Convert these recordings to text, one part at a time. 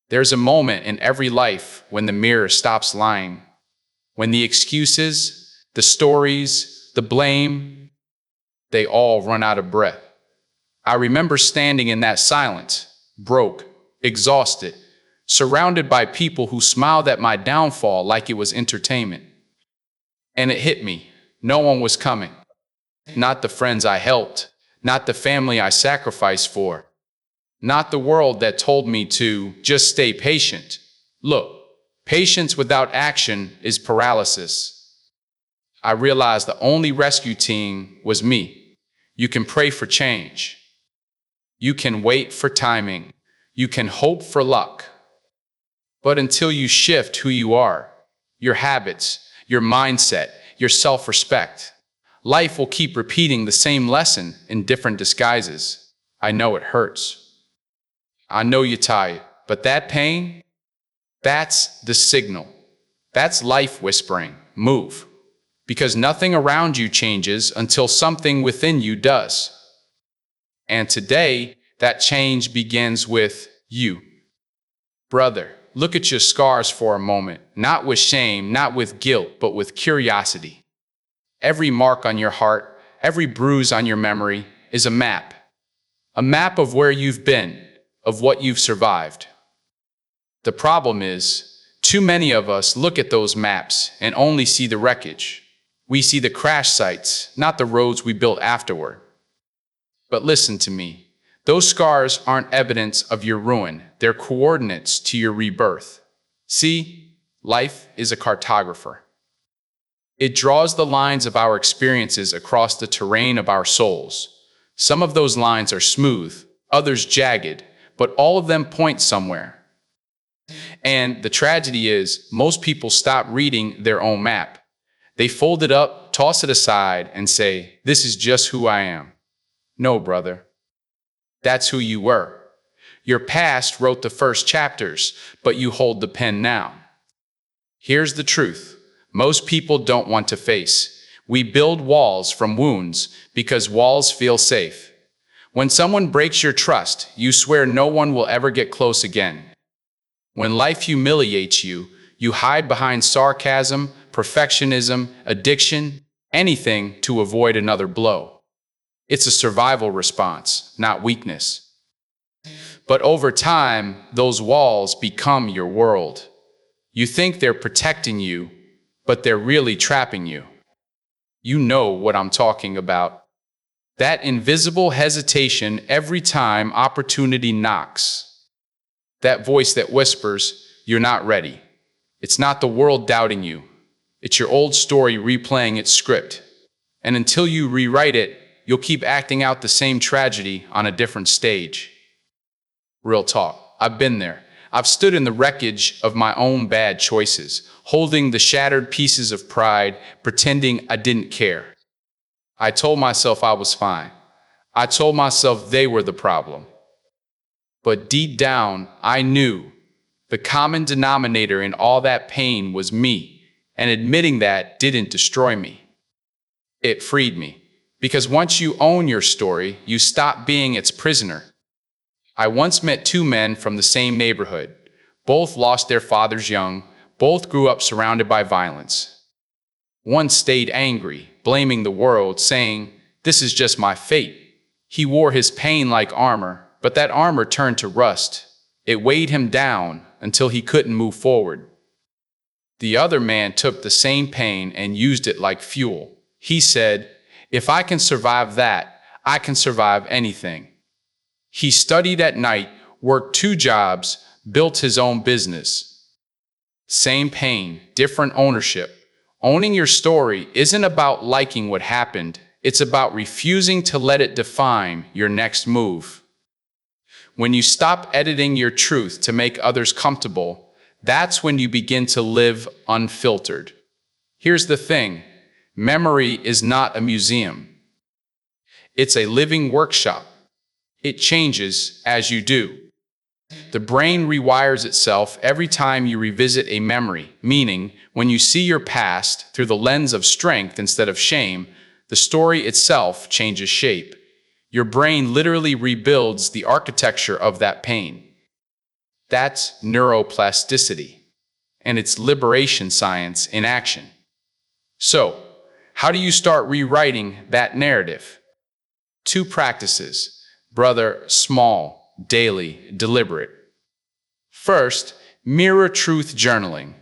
There's a moment in every life when the mirror stops lying, when the excuses, the stories, the blame, they all run out of breath. I remember standing in that silence, broke, exhausted, surrounded by people who smiled at my downfall like it was entertainment. And it hit me. No one was coming. Not the friends I helped, not the family I sacrificed for, not the world that told me to just stay patient. Look, patience without action is paralysis. I realized the only rescue team was me. You can pray for change. You can wait for timing. You can hope for luck. But until you shift who you are, your habits, your mindset, your self-respect, life will keep repeating the same lesson in different disguises. I know it hurts. I know you're tired, but that pain, that's the signal. That's life whispering, move. Because nothing around you changes until something within you does. And today, that change begins with you. Brother, look at your scars for a moment, not with shame, not with guilt, but with curiosity. Every mark on your heart, every bruise on your memory is a map of where you've been, of what you've survived. The problem is, too many of us look at those maps and only see the wreckage. We see the crash sites, not the roads we built afterward. But listen to me. Those scars aren't evidence of your ruin. They're coordinates to your rebirth. See, life is a cartographer. It draws the lines of our experiences across the terrain of our souls. Some of those lines are smooth, others jagged, but all of them point somewhere. And the tragedy is, most people stop reading their own map. They fold it up, toss it aside, and say, "This is just who I am." No, brother. That's who you were. Your past wrote the first chapters, but you hold the pen now. Here's the truth. Most people don't want to face. We build walls from wounds because walls feel safe. When someone breaks your trust, you swear no one will ever get close again. When life humiliates you, you hide behind sarcasm, perfectionism, addiction, anything to avoid another blow. It's a survival response, not weakness. But over time, those walls become your world. You think they're protecting you, but they're really trapping you. You know what I'm talking about. That invisible hesitation every time opportunity knocks. That voice that whispers, "You're not ready." It's not the world doubting you. It's your old story replaying its script. And until you rewrite it, you'll keep acting out the same tragedy on a different stage. Real talk. I've been there. I've stood in the wreckage of my own bad choices, holding the shattered pieces of pride, pretending I didn't care. I told myself I was fine. I told myself they were the problem. But deep down, I knew the common denominator in all that pain was me, and admitting that didn't destroy me. It freed me. Because once you own your story, you stop being its prisoner. I once met two men from the same neighborhood. Both lost their fathers young. Both grew up surrounded by violence. One stayed angry, blaming the world, saying, "This is just my fate." He wore his pain like armor, but that armor turned to rust. It weighed him down until he couldn't move forward. The other man took the same pain and used it like fuel. He said, "If I can survive that, I can survive anything." He studied at night, worked 2 jobs, built his own business. Same pain, different ownership. Owning your story isn't about liking what happened. It's about refusing to let it define your next move. When you stop editing your truth to make others comfortable, that's when you begin to live unfiltered. Here's the thing. Memory is not a museum. It's a living workshop. It changes as you do. The brain rewires itself every time you revisit a memory, meaning when you see your past through the lens of strength instead of shame, the story itself changes shape. Your brain literally rebuilds the architecture of that pain. That's neuroplasticity, and it's liberation science in action. So, how do you start rewriting that narrative? Two practices, brother, small, daily, deliberate. First, mirror truth journaling.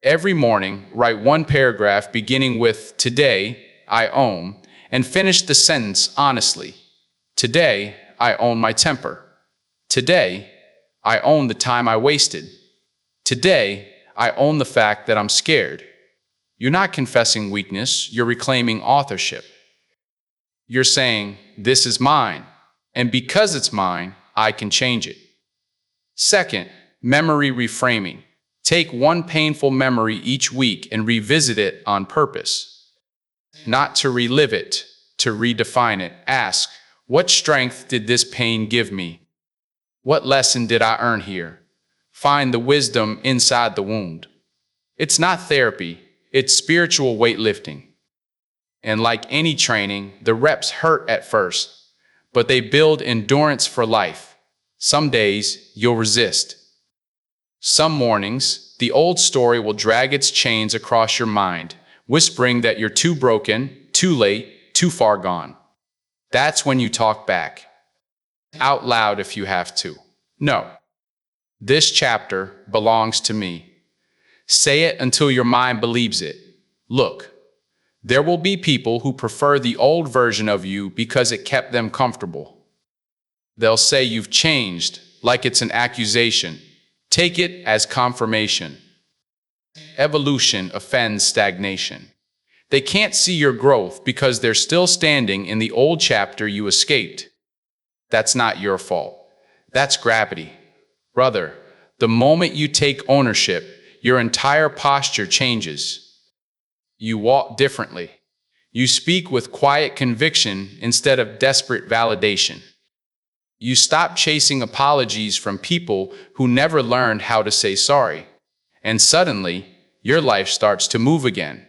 Every morning, write one paragraph beginning with "Today, I own," and finish the sentence honestly. Today, I own my temper. Today, I own the time I wasted. Today, I own the fact that I'm scared. You're not confessing weakness, you're reclaiming authorship. You're saying, this is mine, and because it's mine, I can change it. Second, memory reframing. Take one painful memory each week and revisit it on purpose. Not to relive it, to redefine it. Ask, what strength did this pain give me? What lesson did I earn here? Find the wisdom inside the wound. It's not therapy, it's spiritual weightlifting. And like any training, the reps hurt at first, but they build endurance for life. Some days, you'll resist. Some mornings, the old story will drag its chains across your mind, whispering that you're too broken, too late, too far gone. That's when you talk back. Out loud if you have to. No. This chapter belongs to me. Say it until your mind believes it. Look, there will be people who prefer the old version of you because it kept them comfortable. They'll say you've changed, like it's an accusation. Take it as confirmation. Evolution offends stagnation. They can't see your growth because they're still standing in the old chapter you escaped. That's not your fault. That's gravity. Brother, the moment you take ownership, your entire posture changes. You walk differently. You speak with quiet conviction instead of desperate validation. You stop chasing apologies from people who never learned how to say sorry. And suddenly, your life starts to move again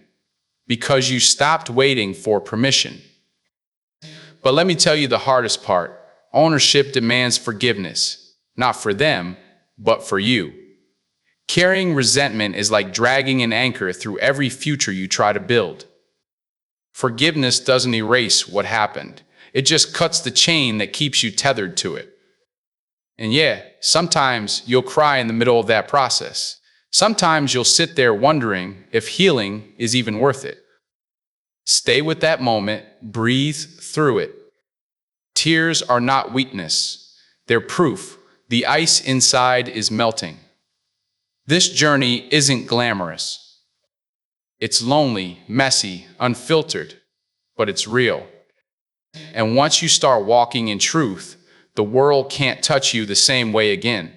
because you stopped waiting for permission. But let me tell you the hardest part. Ownership demands forgiveness, not for them, but for you. Carrying resentment is like dragging an anchor through every future you try to build. Forgiveness doesn't erase what happened. It just cuts the chain that keeps you tethered to it. And yeah, sometimes you'll cry in the middle of that process. Sometimes you'll sit there wondering if healing is even worth it. Stay with that moment, breathe through it. Tears are not weakness. They're proof. The ice inside is melting. This journey isn't glamorous. It's lonely, messy, unfiltered, but it's real. And once you start walking in truth, the world can't touch you the same way again.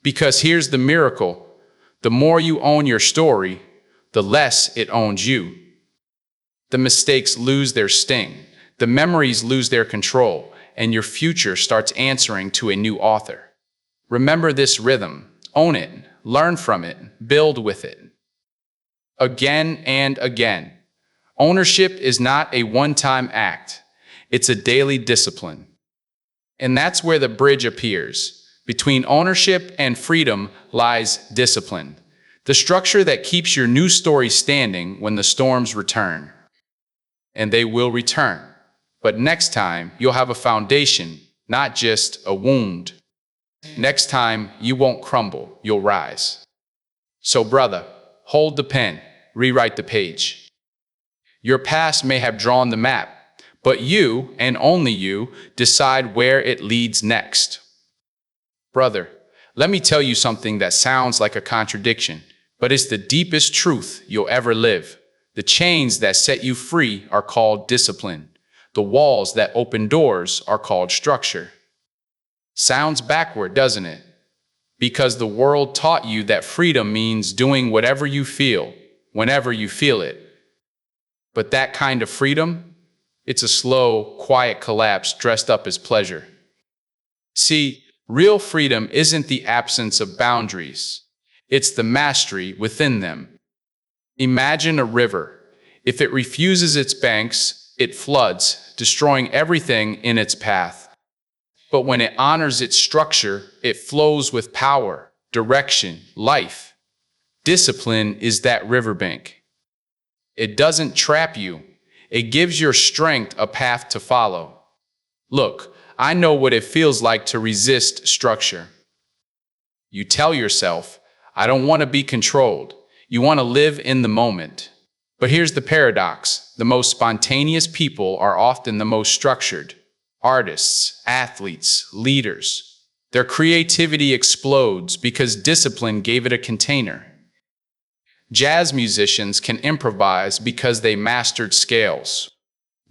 Because here's the miracle. The more you own your story, the less it owns you. The mistakes lose their sting, the memories lose their control, and your future starts answering to a new author. Remember this rhythm. Own it, learn from it, build with it. Again and again. Ownership is not a one-time act. It's a daily discipline. And that's where the bridge appears. Between ownership and freedom lies discipline, the structure that keeps your new story standing when the storms return. And they will return. But next time, you'll have a foundation, not just a wound. Next time, you won't crumble, you'll rise. So brother, hold the pen, rewrite the page. Your past may have drawn the map, but you, and only you, decide where it leads next. Brother, let me tell you something that sounds like a contradiction, but it's the deepest truth you'll ever live. The chains that set you free are called discipline. The walls that open doors are called structure. Sounds backward, doesn't it? Because the world taught you that freedom means doing whatever you feel, whenever you feel it. But that kind of freedom? It's a slow, quiet collapse dressed up as pleasure. See, real freedom isn't the absence of boundaries. It's the mastery within them. Imagine a river. If it refuses its banks, it floods, destroying everything in its path. But when it honors its structure, it flows with power, direction, life. Discipline is that riverbank. It doesn't trap you. It gives your strength a path to follow. Look, I know what it feels like to resist structure. You tell yourself, I don't want to be controlled. You want to live in the moment. But here's the paradox. The most spontaneous people are often the most structured. Artists, athletes, leaders. Their creativity explodes because discipline gave it a container. Jazz musicians can improvise because they mastered scales.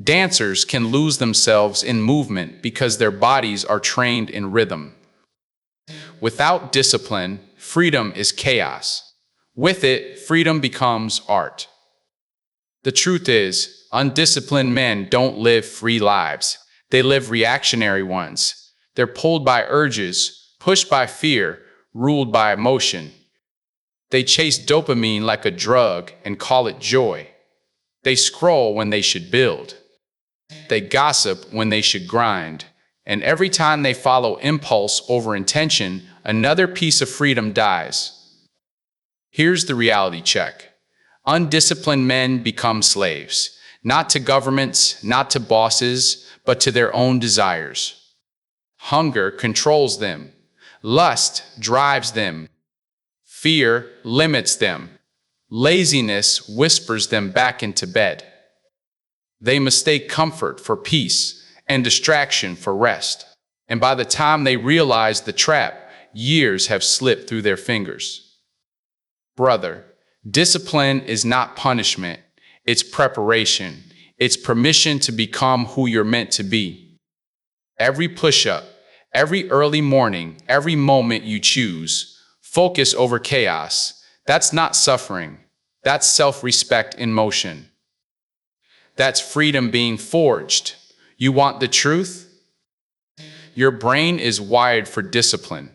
Dancers can lose themselves in movement because their bodies are trained in rhythm. Without discipline, freedom is chaos. With it, freedom becomes art. The truth is, undisciplined men don't live free lives. They live reactionary ones. They're pulled by urges, pushed by fear, ruled by emotion. They chase dopamine like a drug and call it joy. They scroll when they should build. They gossip when they should grind. And every time they follow impulse over intention, another piece of freedom dies. Here's the reality check. Undisciplined men become slaves, not to governments, not to bosses, but to their own desires. Hunger controls them. Lust drives them. Fear limits them. Laziness whispers them back into bed. They mistake comfort for peace and distraction for rest. And by the time they realize the trap, years have slipped through their fingers. Brother, discipline is not punishment. It's preparation. It's permission to become who you're meant to be. Every push-up, every early morning, every moment you choose, focus over chaos. That's not suffering. That's self-respect in motion. That's freedom being forged. You want the truth? Your brain is wired for discipline.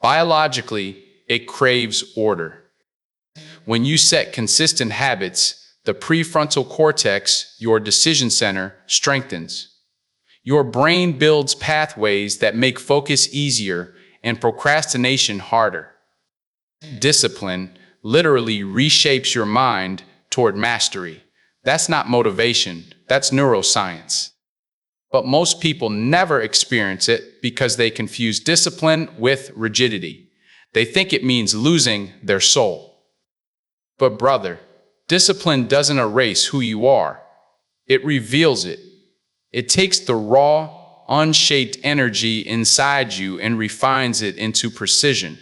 Biologically, it craves order. When you set consistent habits, the prefrontal cortex, your decision center, strengthens. Your brain builds pathways that make focus easier and procrastination harder. Discipline literally reshapes your mind toward mastery. That's not motivation, that's neuroscience. But most people never experience it because they confuse discipline with rigidity. They think it means losing their soul. But brother, discipline doesn't erase who you are. It reveals it. It takes the raw, unshaped energy inside you and refines it into precision.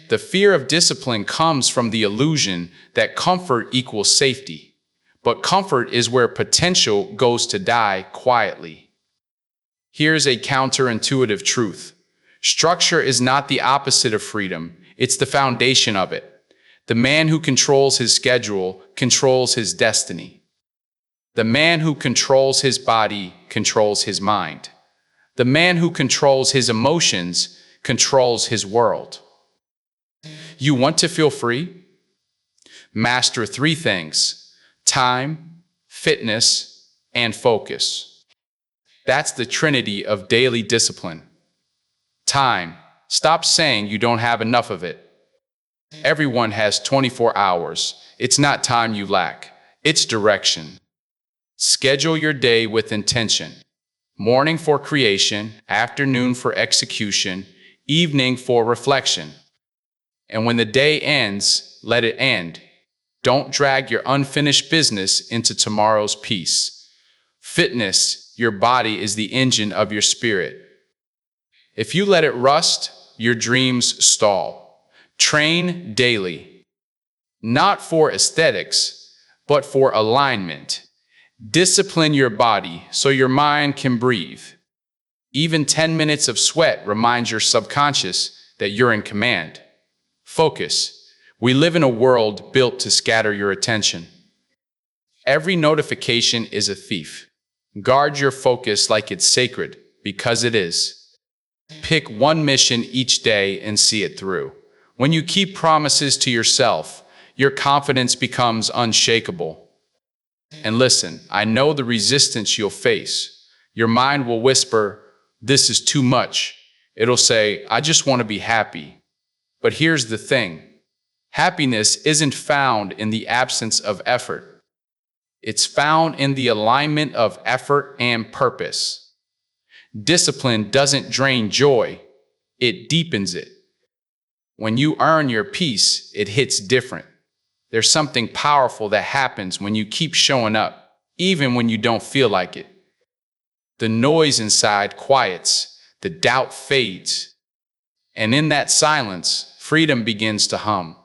The fear of discipline comes from the illusion that comfort equals safety. But comfort is where potential goes to die quietly. Here's a counterintuitive truth. Structure is not the opposite of freedom, it's the foundation of it. The man who controls his schedule controls his destiny. The man who controls his body controls his mind. The man who controls his emotions controls his world. You want to feel free? Master three things: time, fitness, and focus. That's the trinity of daily discipline. Time. Stop saying you don't have enough of it. Everyone has 24 hours. It's not time you lack. It's direction. Schedule your day with intention. Morning for creation, afternoon for execution, evening for reflection. And when the day ends, let it end. Don't drag your unfinished business into tomorrow's peace. Fitness, your body is the engine of your spirit. If you let it rust, your dreams stall. Train daily. Not for aesthetics, but for alignment. Discipline your body so your mind can breathe. Even 10 minutes of sweat reminds your subconscious that you're in command. Focus. We live in a world built to scatter your attention. Every notification is a thief. Guard your focus like it's sacred, because it is. Pick one mission each day and see it through. When you keep promises to yourself, your confidence becomes unshakable. And listen, I know the resistance you'll face. Your mind will whisper, This is too much. It'll say, I just want to be happy. But here's the thing. Happiness isn't found in the absence of effort. It's found in the alignment of effort and purpose. Discipline doesn't drain joy, it deepens it. When you earn your peace, it hits different. There's something powerful that happens when you keep showing up, even when you don't feel like it. The noise inside quiets, the doubt fades, and in that silence, freedom begins to hum.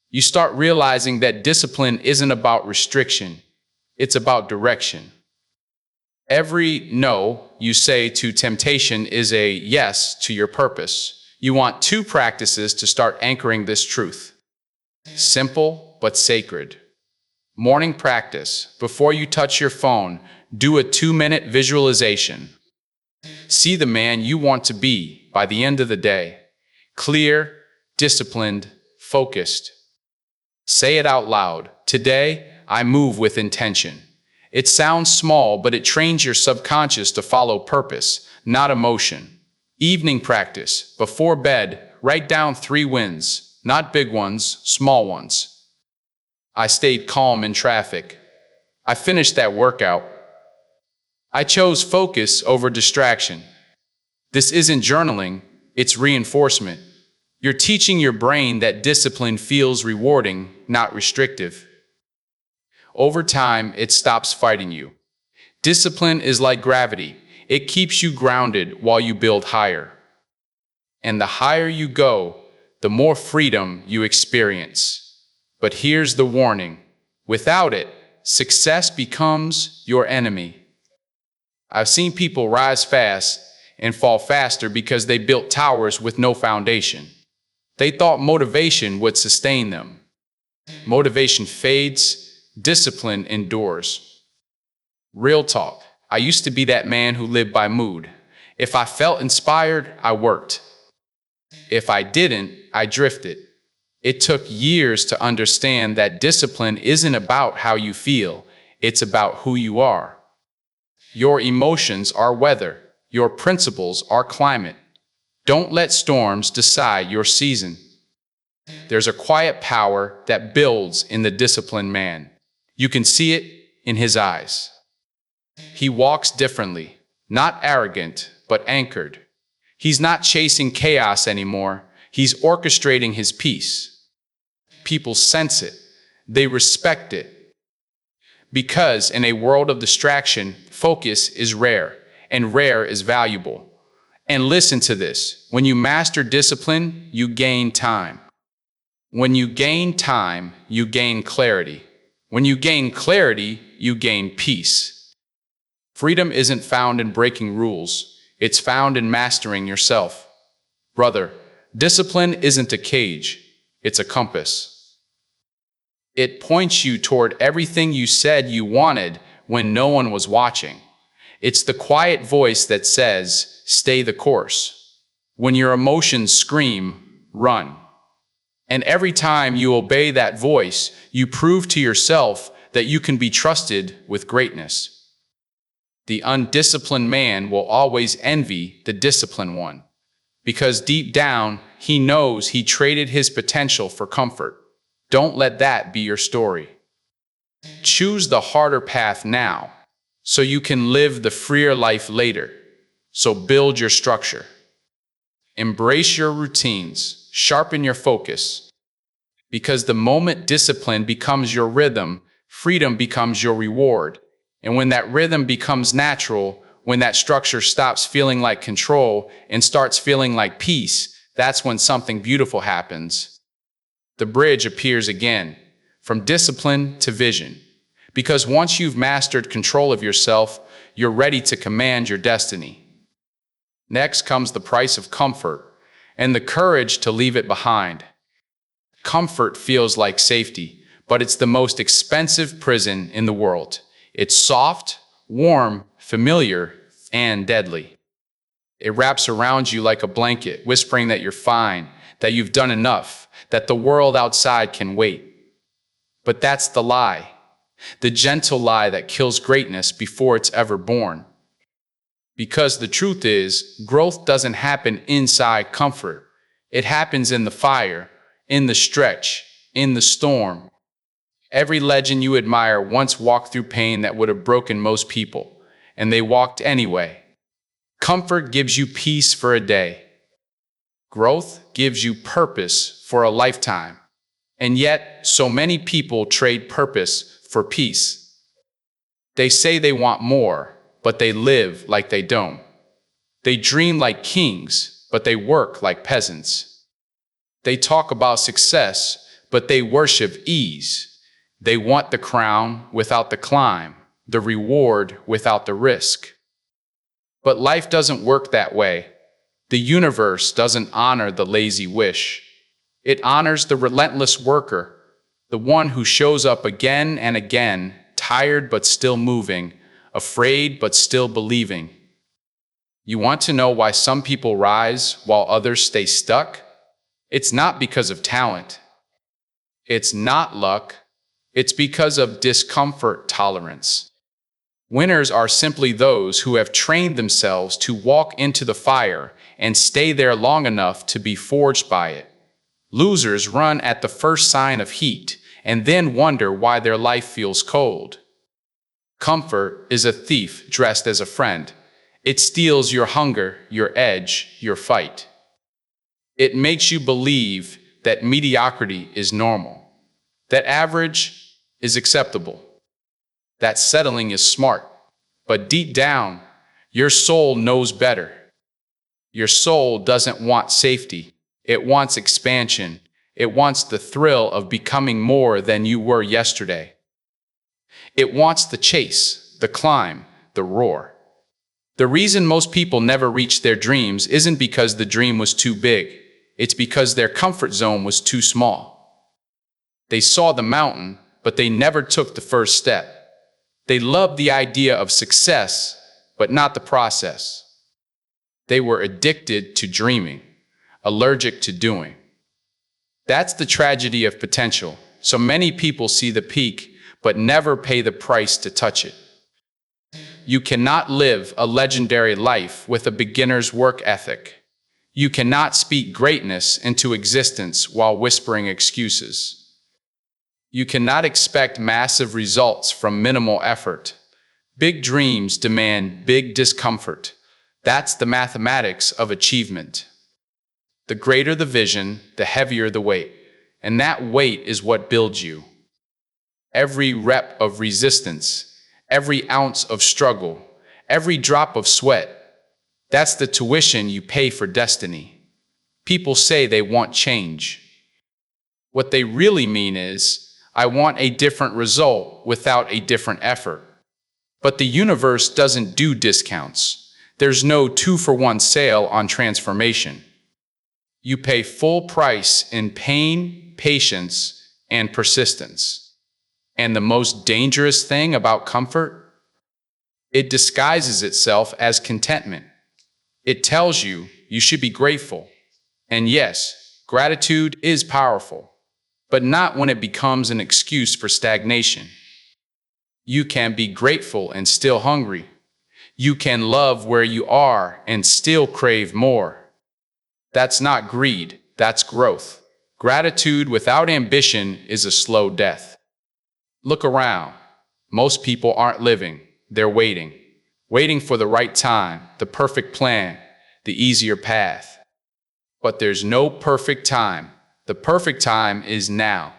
You start realizing that discipline isn't about restriction, it's about direction. Every no you say to temptation is a yes to your purpose. You want two practices to start anchoring this truth. Simple but sacred. Morning practice. Before you touch your phone, do a 2-minute visualization. See the man you want to be by the end of the day. Clear, disciplined, focused. Say it out loud. Today, I move with intention. It sounds small, but it trains your subconscious to follow purpose, not emotion. Evening practice. Before bed, write down 3 wins, not big ones, small ones. I stayed calm in traffic. I finished that workout. I chose focus over distraction. This isn't journaling, it's reinforcement. You're teaching your brain that discipline feels rewarding, not restrictive. Over time, it stops fighting you. Discipline is like gravity. It keeps you grounded while you build higher. And the higher you go, the more freedom you experience. But here's the warning. Without it, success becomes your enemy. I've seen people rise fast and fall faster because they built towers with no foundation. They thought motivation would sustain them. Motivation fades, discipline endures. Real talk. I used to be that man who lived by mood. If I felt inspired, I worked. If I didn't, I drifted. It took years to understand that discipline isn't about how you feel, it's about who you are. Your emotions are weather. Your principles are climate. Don't let storms decide your season. There's a quiet power that builds in the disciplined man. You can see it in his eyes. He walks differently, not arrogant, but anchored. He's not chasing chaos anymore. He's orchestrating his peace. People sense it. They respect it. Because in a world of distraction, focus is rare, and rare is valuable. And listen to this. When you master discipline, you gain time. When you gain time, you gain clarity. When you gain clarity, you gain peace. Freedom isn't found in breaking rules. It's found in mastering yourself. Brother, discipline isn't a cage. It's a compass. It points you toward everything you said you wanted when no one was watching. It's the quiet voice that says, stay the course. When your emotions scream, run. And every time you obey that voice, you prove to yourself that you can be trusted with greatness. The undisciplined man will always envy the disciplined one, because deep down, he knows he traded his potential for comfort. Don't let that be your story. Choose the harder path now, so you can live the freer life later. So build your structure. Embrace your routines, sharpen your focus. Because the moment discipline becomes your rhythm, freedom becomes your reward. And when that rhythm becomes natural, when that structure stops feeling like control and starts feeling like peace, that's when something beautiful happens. The bridge appears again, from discipline to vision. Because once you've mastered control of yourself, you're ready to command your destiny. Next comes the price of comfort and the courage to leave it behind. Comfort feels like safety, but it's the most expensive prison in the world. It's soft, warm, familiar, and deadly. It wraps around you like a blanket, whispering that you're fine, that you've done enough, that the world outside can wait. But that's the lie, the gentle lie that kills greatness before it's ever born. Because the truth is, growth doesn't happen inside comfort. It happens in the fire, in the stretch, in the storm. Every legend you admire once walked through pain that would have broken most people, and they walked anyway. Comfort gives you peace for a day. Growth gives you purpose for a lifetime. And yet, so many people trade purpose for peace. They say they want more, but they live like they don't. They dream like kings, but they work like peasants. They talk about success, but they worship ease. They want the crown without the climb, the reward without the risk. But life doesn't work that way. The universe doesn't honor the lazy wish. It honors the relentless worker, the one who shows up again and again, tired but still moving, afraid but still believing. You want to know why some people rise while others stay stuck? It's not because of talent. It's not luck. It's because of discomfort tolerance. Winners are simply those who have trained themselves to walk into the fire and stay there long enough to be forged by it. Losers run at the first sign of heat and then wonder why their life feels cold. Comfort is a thief dressed as a friend. It steals your hunger, your edge, your fight. It makes you believe that mediocrity is normal, that average is acceptable, that settling is smart. But deep down, your soul knows better. Your soul doesn't want safety. It wants expansion. It wants the thrill of becoming more than you were yesterday. It wants the chase, the climb, the roar. The reason most people never reach their dreams isn't because the dream was too big. It's because their comfort zone was too small. They saw the mountain, but they never took the first step. They loved the idea of success, but not the process. They were addicted to dreaming, allergic to doing. That's the tragedy of potential. So many people see the peak, but never pay the price to touch it. You cannot live a legendary life with a beginner's work ethic. You cannot speak greatness into existence while whispering excuses. You cannot expect massive results from minimal effort. Big dreams demand big discomfort. That's the mathematics of achievement. The greater the vision, the heavier the weight. And that weight is what builds you. Every rep of resistance, every ounce of struggle, every drop of sweat, that's the tuition you pay for destiny. People say they want change. What they really mean is, I want a different result without a different effort. But the universe doesn't do discounts. There's no 2-for-1 sale on transformation. You pay full price in pain, patience, and persistence. And the most dangerous thing about comfort? It disguises itself as contentment. It tells you you should be grateful. And yes, gratitude is powerful, but not when it becomes an excuse for stagnation. You can be grateful and still hungry. You can love where you are and still crave more. That's not greed, that's growth. Gratitude without ambition is a slow death. Look around. Most people aren't living, they're waiting. Waiting for the right time, the perfect plan, the easier path. But there's no perfect time. The perfect time is now.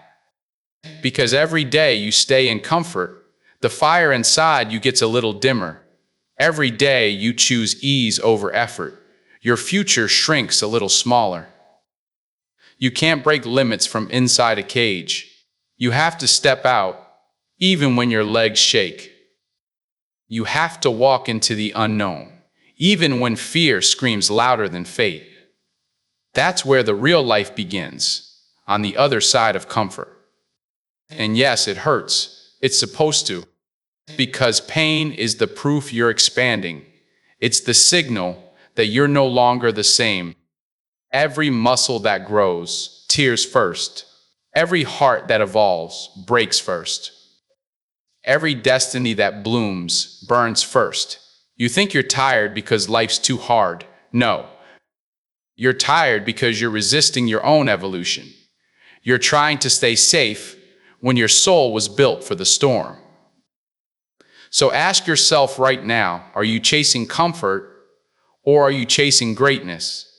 Because every day you stay in comfort, the fire inside you gets a little dimmer. Every day you choose ease over effort. Your future shrinks a little smaller. You can't break limits from inside a cage. You have to step out, even when your legs shake. You have to walk into the unknown, even when fear screams louder than faith. That's where the real life begins, on the other side of comfort. And yes, it hurts. It's supposed to. Because pain is the proof you're expanding. It's the signal that you're no longer the same. Every muscle that grows tears first. Every heart that evolves breaks first. Every destiny that blooms burns first. You think you're tired because life's too hard. No, you're tired because you're resisting your own evolution. You're trying to stay safe when your soul was built for the storm. So ask yourself right now, are you chasing comfort or are you chasing greatness?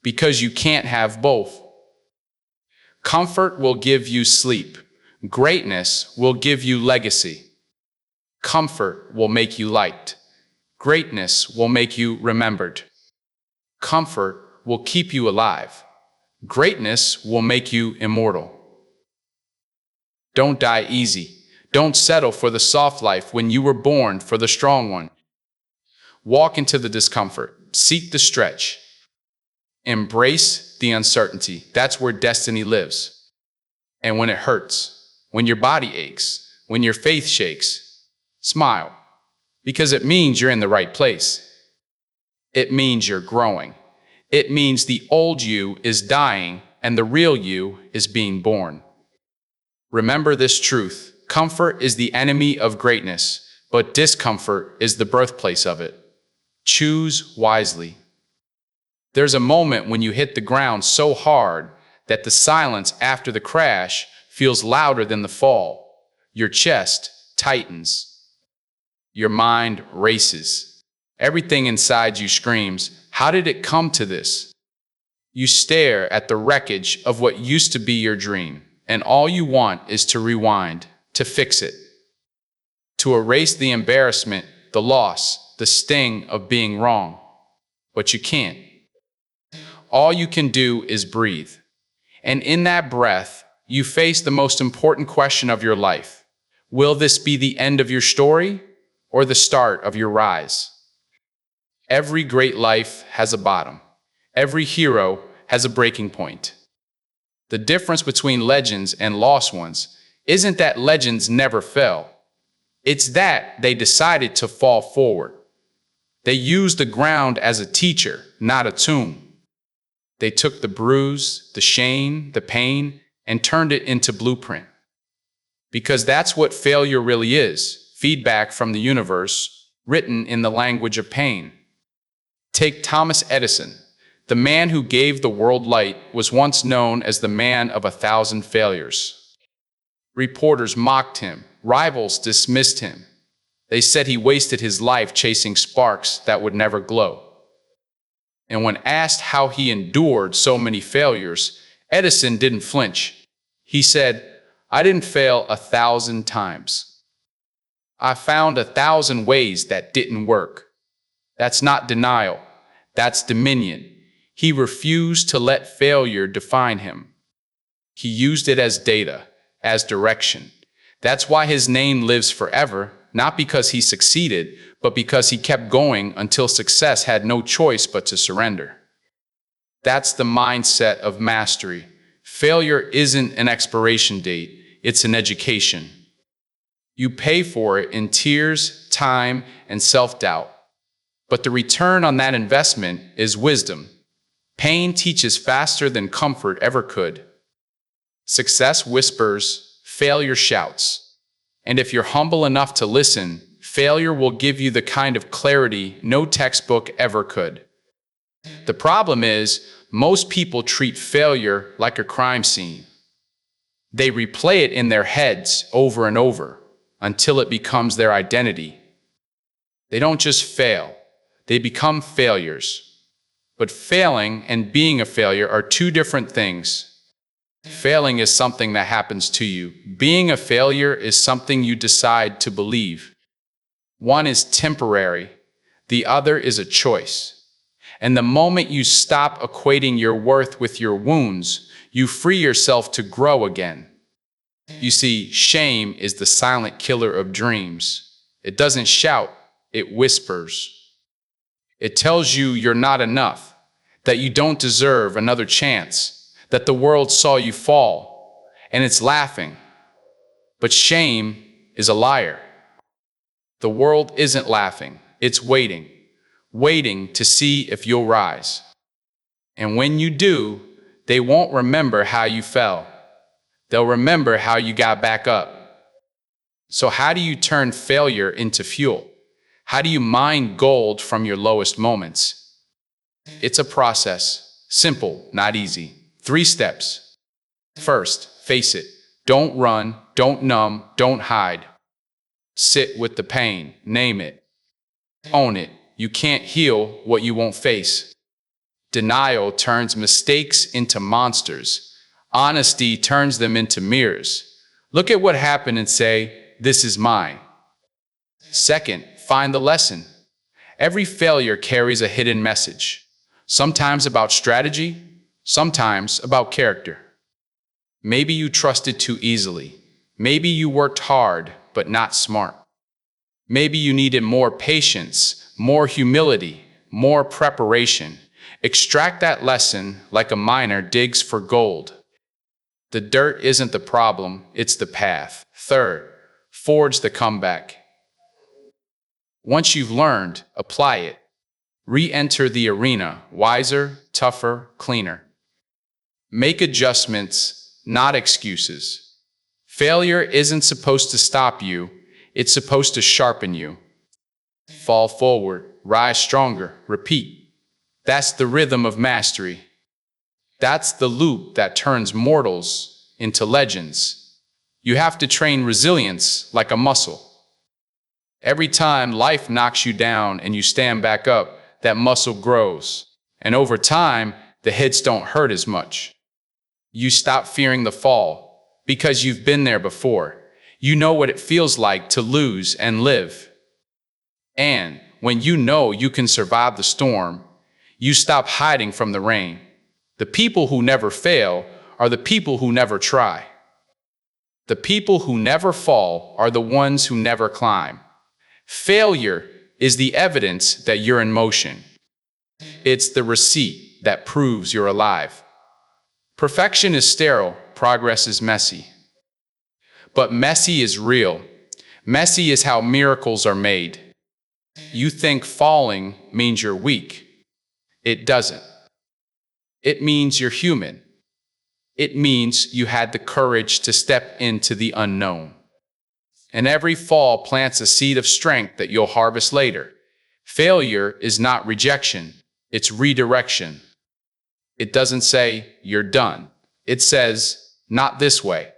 Because you can't have both. Comfort will give you sleep. Greatness will give you legacy. Comfort will make you liked. Greatness will make you remembered. Comfort will keep you alive. Greatness will make you immortal. Don't die easy. Don't settle for the soft life when you were born for the strong one. Walk into the discomfort. Seek the stretch. Embrace the uncertainty. That's where destiny lives. And when it hurts, when your body aches, when your faith shakes, smile. Because it means you're in the right place. It means you're growing. It means the old you is dying and the real you is being born. Remember this truth. Comfort is the enemy of greatness, but discomfort is the birthplace of it. Choose wisely. There's a moment when you hit the ground so hard that the silence after the crash feels louder than the fall. Your chest tightens. Your mind races. Everything inside you screams, how did it come to this? You stare at the wreckage of what used to be your dream, and all you want is to rewind, to fix it, to erase the embarrassment, the loss, the sting of being wrong. But you can't. All you can do is breathe. And in that breath, you face the most important question of your life. Will this be the end of your story or the start of your rise? Every great life has a bottom. Every hero has a breaking point. The difference between legends and lost ones isn't that legends never fell. It's that they decided to fall forward. They used the ground as a teacher, not a tomb. They took the bruise, the shame, the pain, and turned it into blueprint. Because that's what failure really is, feedback from the universe, written in the language of pain. Take Thomas Edison. The man who gave the world light was once known as the man of 1,000 failures. Reporters mocked him. Rivals dismissed him. They said he wasted his life chasing sparks that would never glow. And when asked how he endured so many failures, Edison didn't flinch. He said, I didn't fail 1,000 times. I found 1,000 ways that didn't work. That's not denial. That's dominion. He refused to let failure define him. He used it as data, as direction. That's why his name lives forever, not because he succeeded, but because he kept going until success had no choice but to surrender. That's the mindset of mastery. Failure isn't an expiration date, it's an education. You pay for it in tears, time, and self-doubt. But the return on that investment is wisdom. Pain teaches faster than comfort ever could. Success whispers, failure shouts. And if you're humble enough to listen, failure will give you the kind of clarity no textbook ever could. The problem is, most people treat failure like a crime scene. They replay it in their heads over and over until it becomes their identity. They don't just fail, they become failures. But failing and being a failure are two different things. Failing is something that happens to you. Being a failure is something you decide to believe. One is temporary, the other is a choice. And the moment you stop equating your worth with your wounds, you free yourself to grow again. You see, shame is the silent killer of dreams. It doesn't shout, it whispers. It tells you you're not enough, that you don't deserve another chance, that the world saw you fall, and it's laughing. But shame is a liar. The world isn't laughing, it's waiting, waiting to see if you'll rise. And when you do, they won't remember how you fell. They'll remember how you got back up. So how do you turn failure into fuel? How do you mine gold from your lowest moments? It's a process. Simple, not easy. 3 steps. First, face it. Don't run, don't numb, don't hide. Sit with the pain, name it, own it. You can't heal what you won't face. Denial turns mistakes into monsters. Honesty turns them into mirrors. Look at what happened and say, this is mine. Second, find the lesson. Every failure carries a hidden message. Sometimes about strategy, sometimes about character. Maybe you trusted too easily. Maybe you worked hard, but not smart. Maybe you needed more patience, more humility, more preparation. Extract that lesson like a miner digs for gold. The dirt isn't the problem, it's the path. Third, forge the comeback. Once you've learned, apply it. Re-enter the arena, wiser, tougher, cleaner. Make adjustments, not excuses. Failure isn't supposed to stop you, it's supposed to sharpen you. Fall forward, rise stronger, repeat. That's the rhythm of mastery. That's the loop that turns mortals into legends. You have to train resilience like a muscle. Every time life knocks you down and you stand back up, that muscle grows. And over time, the hits don't hurt as much. You stop fearing the fall because you've been there before. You know what it feels like to lose and live. And when you know you can survive the storm, you stop hiding from the rain. The people who never fail are the people who never try. The people who never fall are the ones who never climb. Failure is the evidence that you're in motion. It's the receipt that proves you're alive. Perfection is sterile, progress is messy. But messy is real. Messy is how miracles are made. You think falling means you're weak. It doesn't. It means you're human. It means you had the courage to step into the unknown. And every fall plants a seed of strength that you'll harvest later. Failure is not rejection, it's redirection. It doesn't say, you're done. It says, not this way.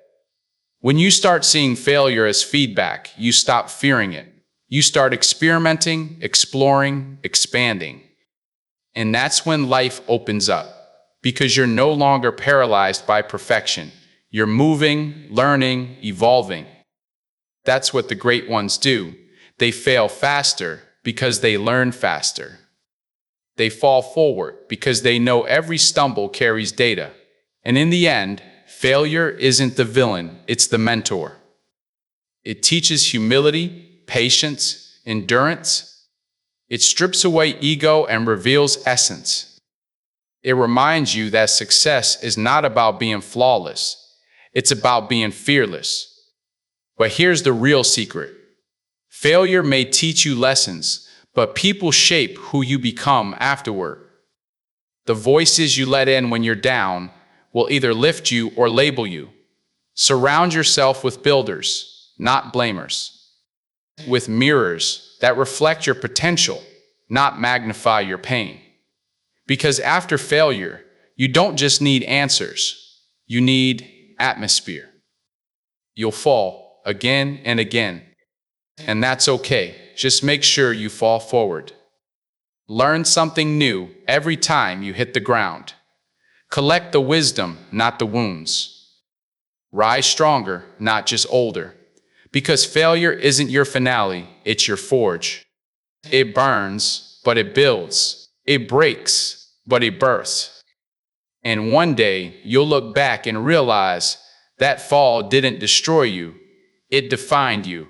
When you start seeing failure as feedback, you stop fearing it. You start experimenting, exploring, expanding. And that's when life opens up, because you're no longer paralyzed by perfection. You're moving, learning, evolving. That's what the great ones do. They fail faster because they learn faster. They fall forward because they know every stumble carries data. And in the end, failure isn't the villain, it's the mentor. It teaches humility, patience, endurance. It strips away ego and reveals essence. It reminds you that success is not about being flawless. It's about being fearless. But here's the real secret. Failure may teach you lessons, but people shape who you become afterward. The voices you let in when you're down will either lift you or label you. Surround yourself with builders, not blamers. With mirrors that reflect your potential, not magnify your pain. Because after failure, you don't just need answers, you need atmosphere. You'll fall again and again. And that's okay. Just make sure you fall forward. Learn something new every time you hit the ground. Collect the wisdom, not the wounds. Rise stronger, not just older. Because failure isn't your finale, it's your forge. It burns, but it builds. It breaks, but it births. And one day, you'll look back and realize that fall didn't destroy you, it defined you.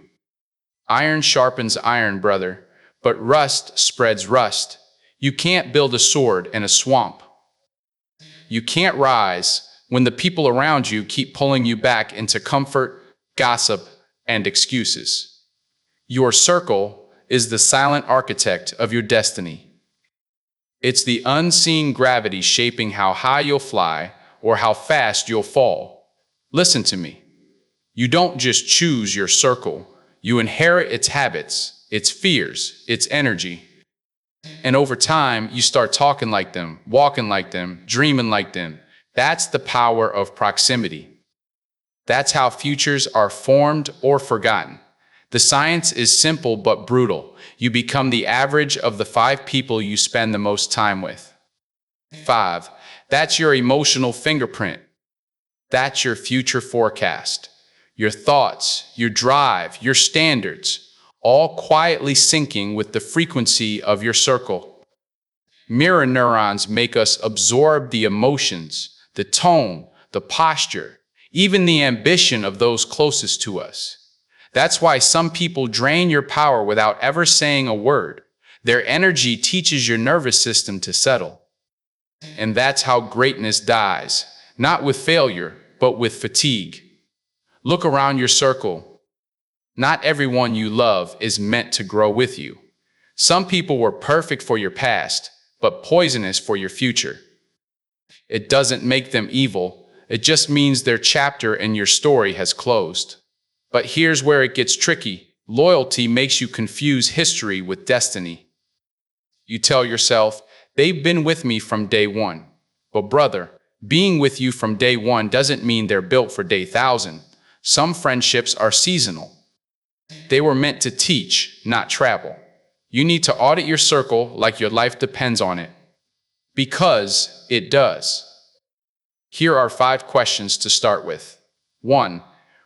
Iron sharpens iron, brother, but rust spreads rust. You can't build a sword in a swamp. You can't rise when the people around you keep pulling you back into comfort, gossip, and excuses. Your circle is the silent architect of your destiny. It's the unseen gravity shaping how high you'll fly or how fast you'll fall. Listen to me. You don't just choose your circle, you inherit its habits, its fears, its energy. And over time, you start talking like them, walking like them, dreaming like them. That's the power of proximity. That's how futures are formed or forgotten. The science is simple but brutal. You become the average of the 5 people you spend the most time with. 5. That's your emotional fingerprint. That's your future forecast. Your thoughts, your drive, your standards, all quietly syncing with the frequency of your circle. Mirror neurons make us absorb the emotions, the tone, the posture, even the ambition of those closest to us. That's why some people drain your power without ever saying a word. Their energy teaches your nervous system to settle. And that's how greatness dies, not with failure, but with fatigue. Look around your circle. Not everyone you love is meant to grow with you. Some people were perfect for your past, but poisonous for your future. It doesn't make them evil, it just means their chapter in your story has closed. But here's where it gets tricky. Loyalty makes you confuse history with destiny. You tell yourself, they've been with me from day one. But brother, being with you from day one doesn't mean they're built for day 1,000. Some friendships are seasonal. They were meant to teach, not travel. You need to audit your circle like your life depends on it. Because it does. Here are 5 questions to start with. 1.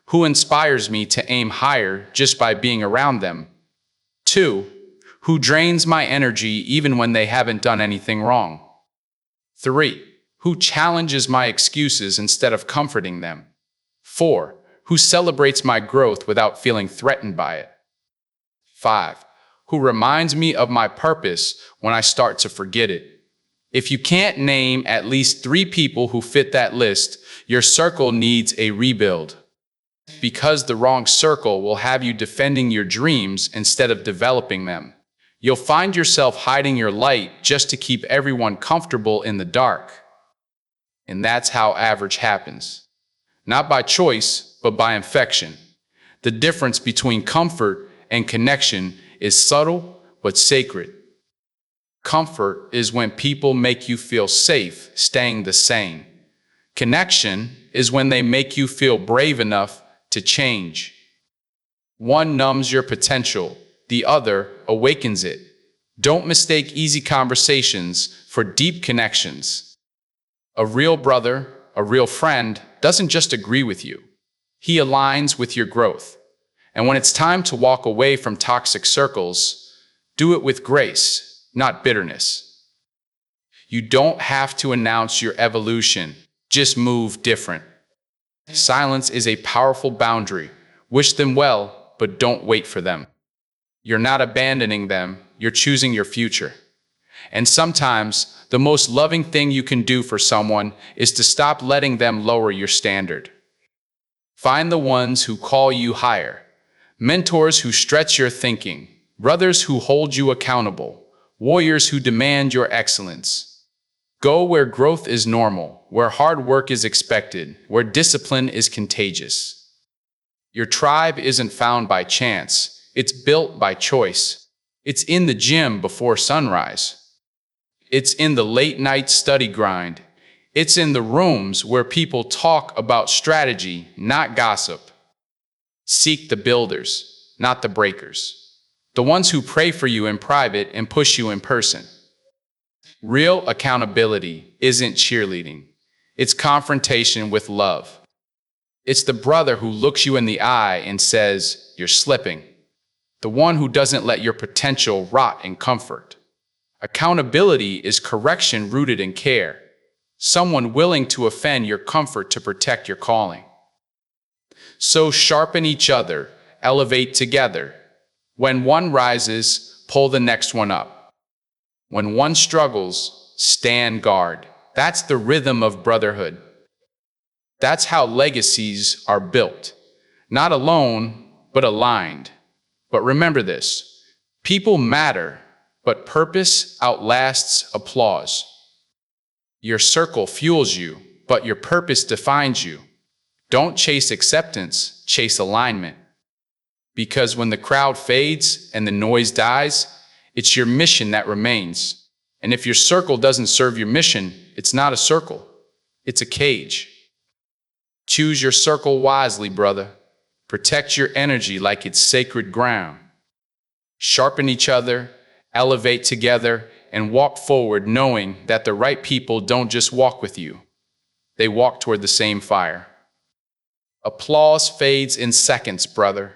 Who inspires me to aim higher just by being around them? 2. Who drains my energy even when they haven't done anything wrong? 3. Who challenges my excuses instead of comforting them? 4. Who celebrates my growth without feeling threatened by it? 5. Who reminds me of my purpose when I start to forget it? If you can't name at least 3 people who fit that list, your circle needs a rebuild. Because the wrong circle will have you defending your dreams instead of developing them. You'll find yourself hiding your light just to keep everyone comfortable in the dark. And that's how average happens. Not by choice, but by infection. The difference between comfort and connection is subtle but sacred. Comfort is when people make you feel safe staying the same. Connection is when they make you feel brave enough to change. One numbs your potential, the other awakens it. Don't mistake easy conversations for deep connections. A real brother, a real friend, doesn't just agree with you. He aligns with your growth. And when it's time to walk away from toxic circles, do it with grace, not bitterness. You don't have to announce your evolution, just move different. Silence is a powerful boundary. Wish them well, but don't wait for them. You're not abandoning them, you're choosing your future. And sometimes, the most loving thing you can do for someone is to stop letting them lower your standard. Find the ones who call you higher, mentors who stretch your thinking, brothers who hold you accountable, warriors who demand your excellence. Go where growth is normal, where hard work is expected, where discipline is contagious. Your tribe isn't found by chance, it's built by choice. It's in the gym before sunrise. It's in the late-night study grind. It's in the rooms where people talk about strategy, not gossip. Seek the builders, not the breakers. The ones who pray for you in private and push you in person. Real accountability isn't cheerleading. It's confrontation with love. It's the brother who looks you in the eye and says, "You're slipping." The one who doesn't let your potential rot in comfort. Accountability is correction rooted in care. Someone willing to offend your comfort to protect your calling. So sharpen each other, elevate together. When one rises, pull the next one up. When one struggles, stand guard. That's the rhythm of brotherhood. That's how legacies are built. Not alone, but aligned. But remember this, people matter, but purpose outlasts applause. Your circle fuels you, but your purpose defines you. Don't chase acceptance, chase alignment. Because when the crowd fades and the noise dies, it's your mission that remains. And if your circle doesn't serve your mission, it's not a circle, it's a cage. Choose your circle wisely, brother. Protect your energy like it's sacred ground. Sharpen each other, elevate together, and walk forward knowing that the right people don't just walk with you, they walk toward the same fire. Applause fades in seconds, brother,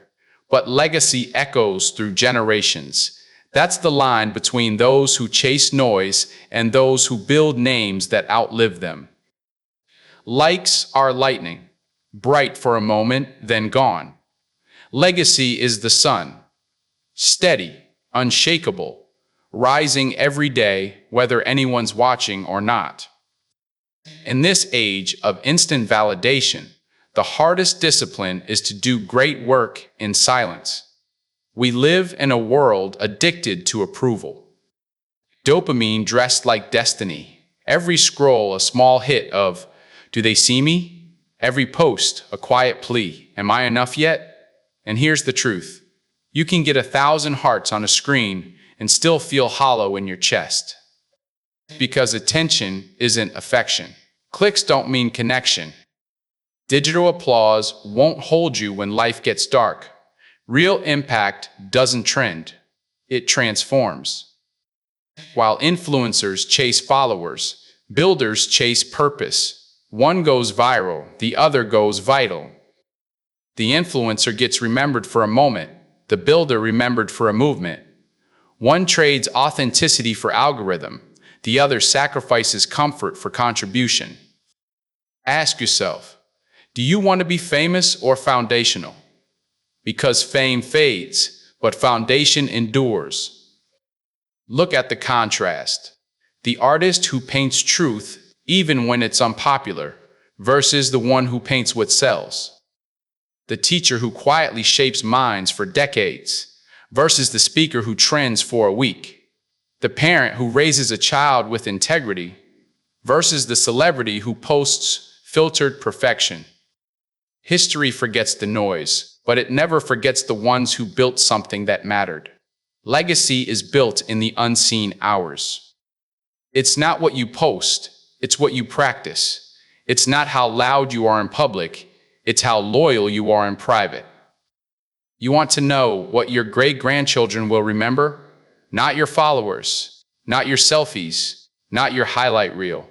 but legacy echoes through generations. That's the line between those who chase noise and those who build names that outlive them. Likes are lightning, bright for a moment, then gone. Legacy is the sun, steady, unshakable, rising every day, whether anyone's watching or not. In this age of instant validation, the hardest discipline is to do great work in silence. We live in a world addicted to approval. Dopamine dressed like destiny. Every scroll a small hit of, do they see me? Every post a quiet plea, am I enough yet? And here's the truth. You can get 1,000 hearts on a screen and still feel hollow in your chest. Because attention isn't affection. Clicks don't mean connection. Digital applause won't hold you when life gets dark. Real impact doesn't trend, it transforms. While influencers chase followers, builders chase purpose. One goes viral, the other goes vital. The influencer gets remembered for a moment, the builder remembered for a movement. One trades authenticity for algorithm, the other sacrifices comfort for contribution. Ask yourself, do you want to be famous or foundational? Because fame fades, but foundation endures. Look at the contrast. The artist who paints truth, even when it's unpopular, versus the one who paints what sells. The teacher who quietly shapes minds for decades, versus the speaker who trends for a week. The parent who raises a child with integrity, versus the celebrity who posts filtered perfection. History forgets the noise, but it never forgets the ones who built something that mattered. Legacy is built in the unseen hours. It's not what you post, it's what you practice. It's not how loud you are in public, it's how loyal you are in private. You want to know what your great-grandchildren will remember? Not your followers, not your selfies, not your highlight reel.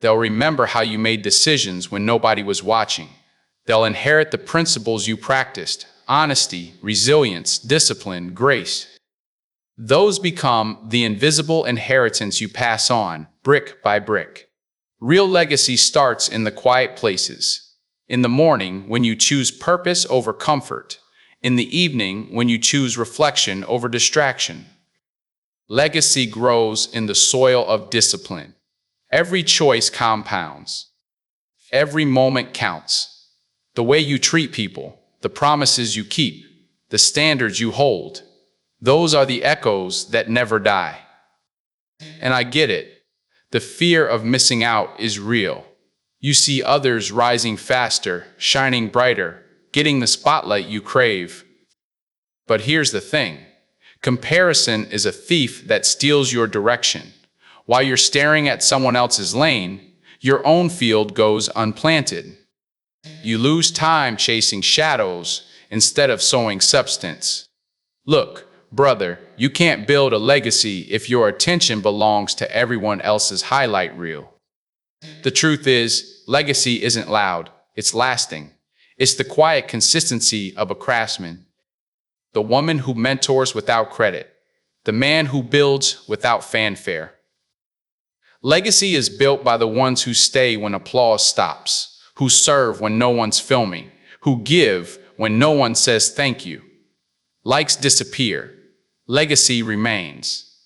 They'll remember how you made decisions when nobody was watching. They'll inherit the principles you practiced: honesty, resilience, discipline, grace. Those become the invisible inheritance you pass on, brick by brick. Real legacy starts in the quiet places. In the morning, when you choose purpose over comfort. In the evening, when you choose reflection over distraction. Legacy grows in the soil of discipline. Every choice compounds. Every moment counts. The way you treat people, the promises you keep, the standards you hold, those are the echoes that never die. And I get it. The fear of missing out is real. You see others rising faster, shining brighter, getting the spotlight you crave. But here's the thing. Comparison is a thief that steals your direction. While you're staring at someone else's lane, your own field goes unplanted. You lose time chasing shadows instead of sowing substance. Look, brother, you can't build a legacy if your attention belongs to everyone else's highlight reel. The truth is, legacy isn't loud, it's lasting. It's the quiet consistency of a craftsman. The woman who mentors without credit. The man who builds without fanfare. Legacy is built by the ones who stay when applause stops, who serve when no one's filming, who give when no one says thank you. Likes disappear. Legacy remains.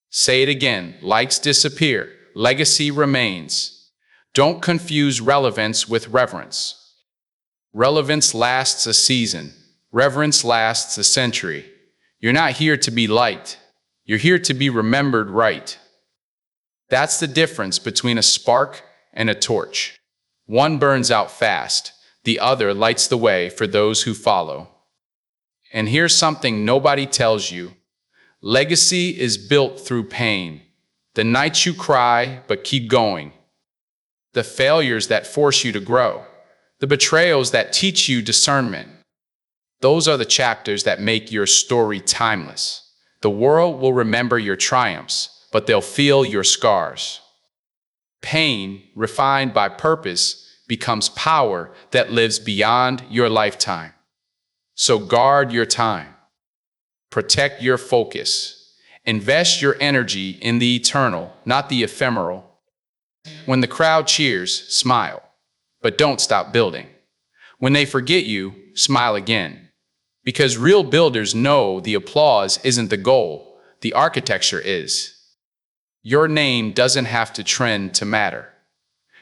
Say it again. Likes disappear. Legacy remains. Don't confuse relevance with reverence. Relevance lasts a season. Reverence lasts a century. You're not here to be liked. You're here to be remembered right. That's the difference between a spark and a torch. One burns out fast. The other lights the way for those who follow. And here's something nobody tells you. Legacy is built through pain. The nights you cry but keep going. The failures that force you to grow. The betrayals that teach you discernment. Those are the chapters that make your story timeless. The world will remember your triumphs, but they'll feel your scars. Pain, refined by purpose, becomes power that lives beyond your lifetime. So guard your time. Protect your focus. Invest your energy in the eternal, not the ephemeral. When the crowd cheers, smile, but don't stop building. When they forget you, smile again. Because real builders know the applause isn't the goal, the architecture is. Your name doesn't have to trend to matter.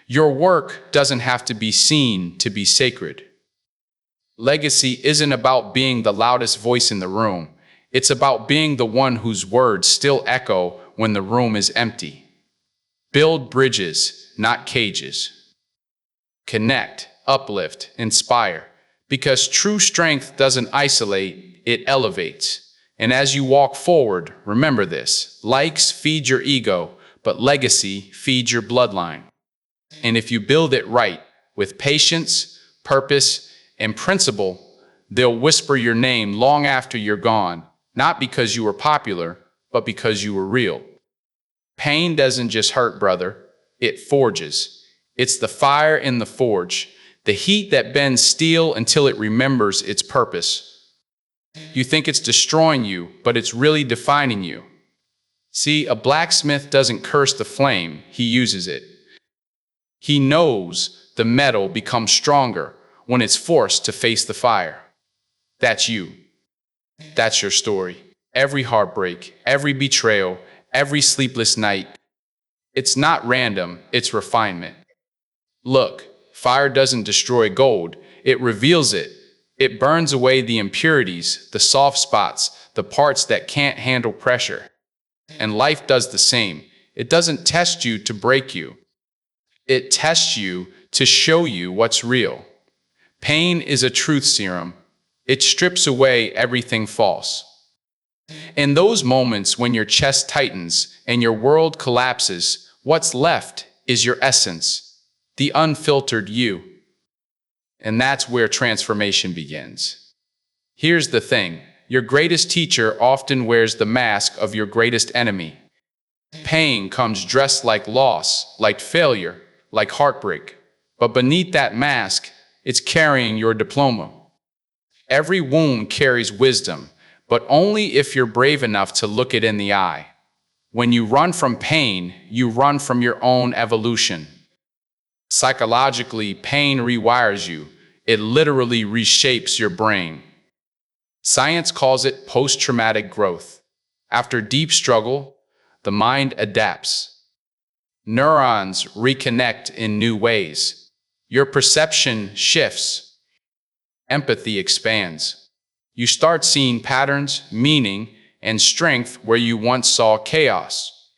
Your work doesn't have to be seen to be sacred. Legacy isn't about being the loudest voice in the room. It's about being the one whose words still echo when the room is empty. Build bridges, not cages. Connect, uplift, inspire. Because true strength doesn't isolate, it elevates. And as you walk forward, remember this. Likes feed your ego, but legacy feeds your bloodline. And if you build it right, with patience, purpose, and principle, they'll whisper your name long after you're gone, not because you were popular, but because you were real. Pain doesn't just hurt, brother. It forges. It's the fire in the forge, the heat that bends steel until it remembers its purpose. You think it's destroying you, but it's really defining you. See, a blacksmith doesn't curse the flame, he uses it. He knows the metal becomes stronger when it's forced to face the fire. That's you. That's your story. Every heartbreak, every betrayal, every sleepless night. It's not random, it's refinement. Look, fire doesn't destroy gold, it reveals it. It burns away the impurities, the soft spots, the parts that can't handle pressure. And life does the same. It doesn't test you to break you. It tests you to show you what's real. Pain is a truth serum. It strips away everything false. In those moments when your chest tightens and your world collapses, what's left is your essence, the unfiltered you. And that's where transformation begins. Here's the thing. Your greatest teacher often wears the mask of your greatest enemy. Pain comes dressed like loss, like failure, like heartbreak. But beneath that mask, it's carrying your diploma. Every wound carries wisdom, but only if you're brave enough to look it in the eye. When you run from pain, you run from your own evolution. Psychologically, pain rewires you. It literally reshapes your brain. Science calls it post-traumatic growth. After deep struggle, the mind adapts. Neurons reconnect in new ways. Your perception shifts. Empathy expands. You start seeing patterns, meaning, and strength where you once saw chaos.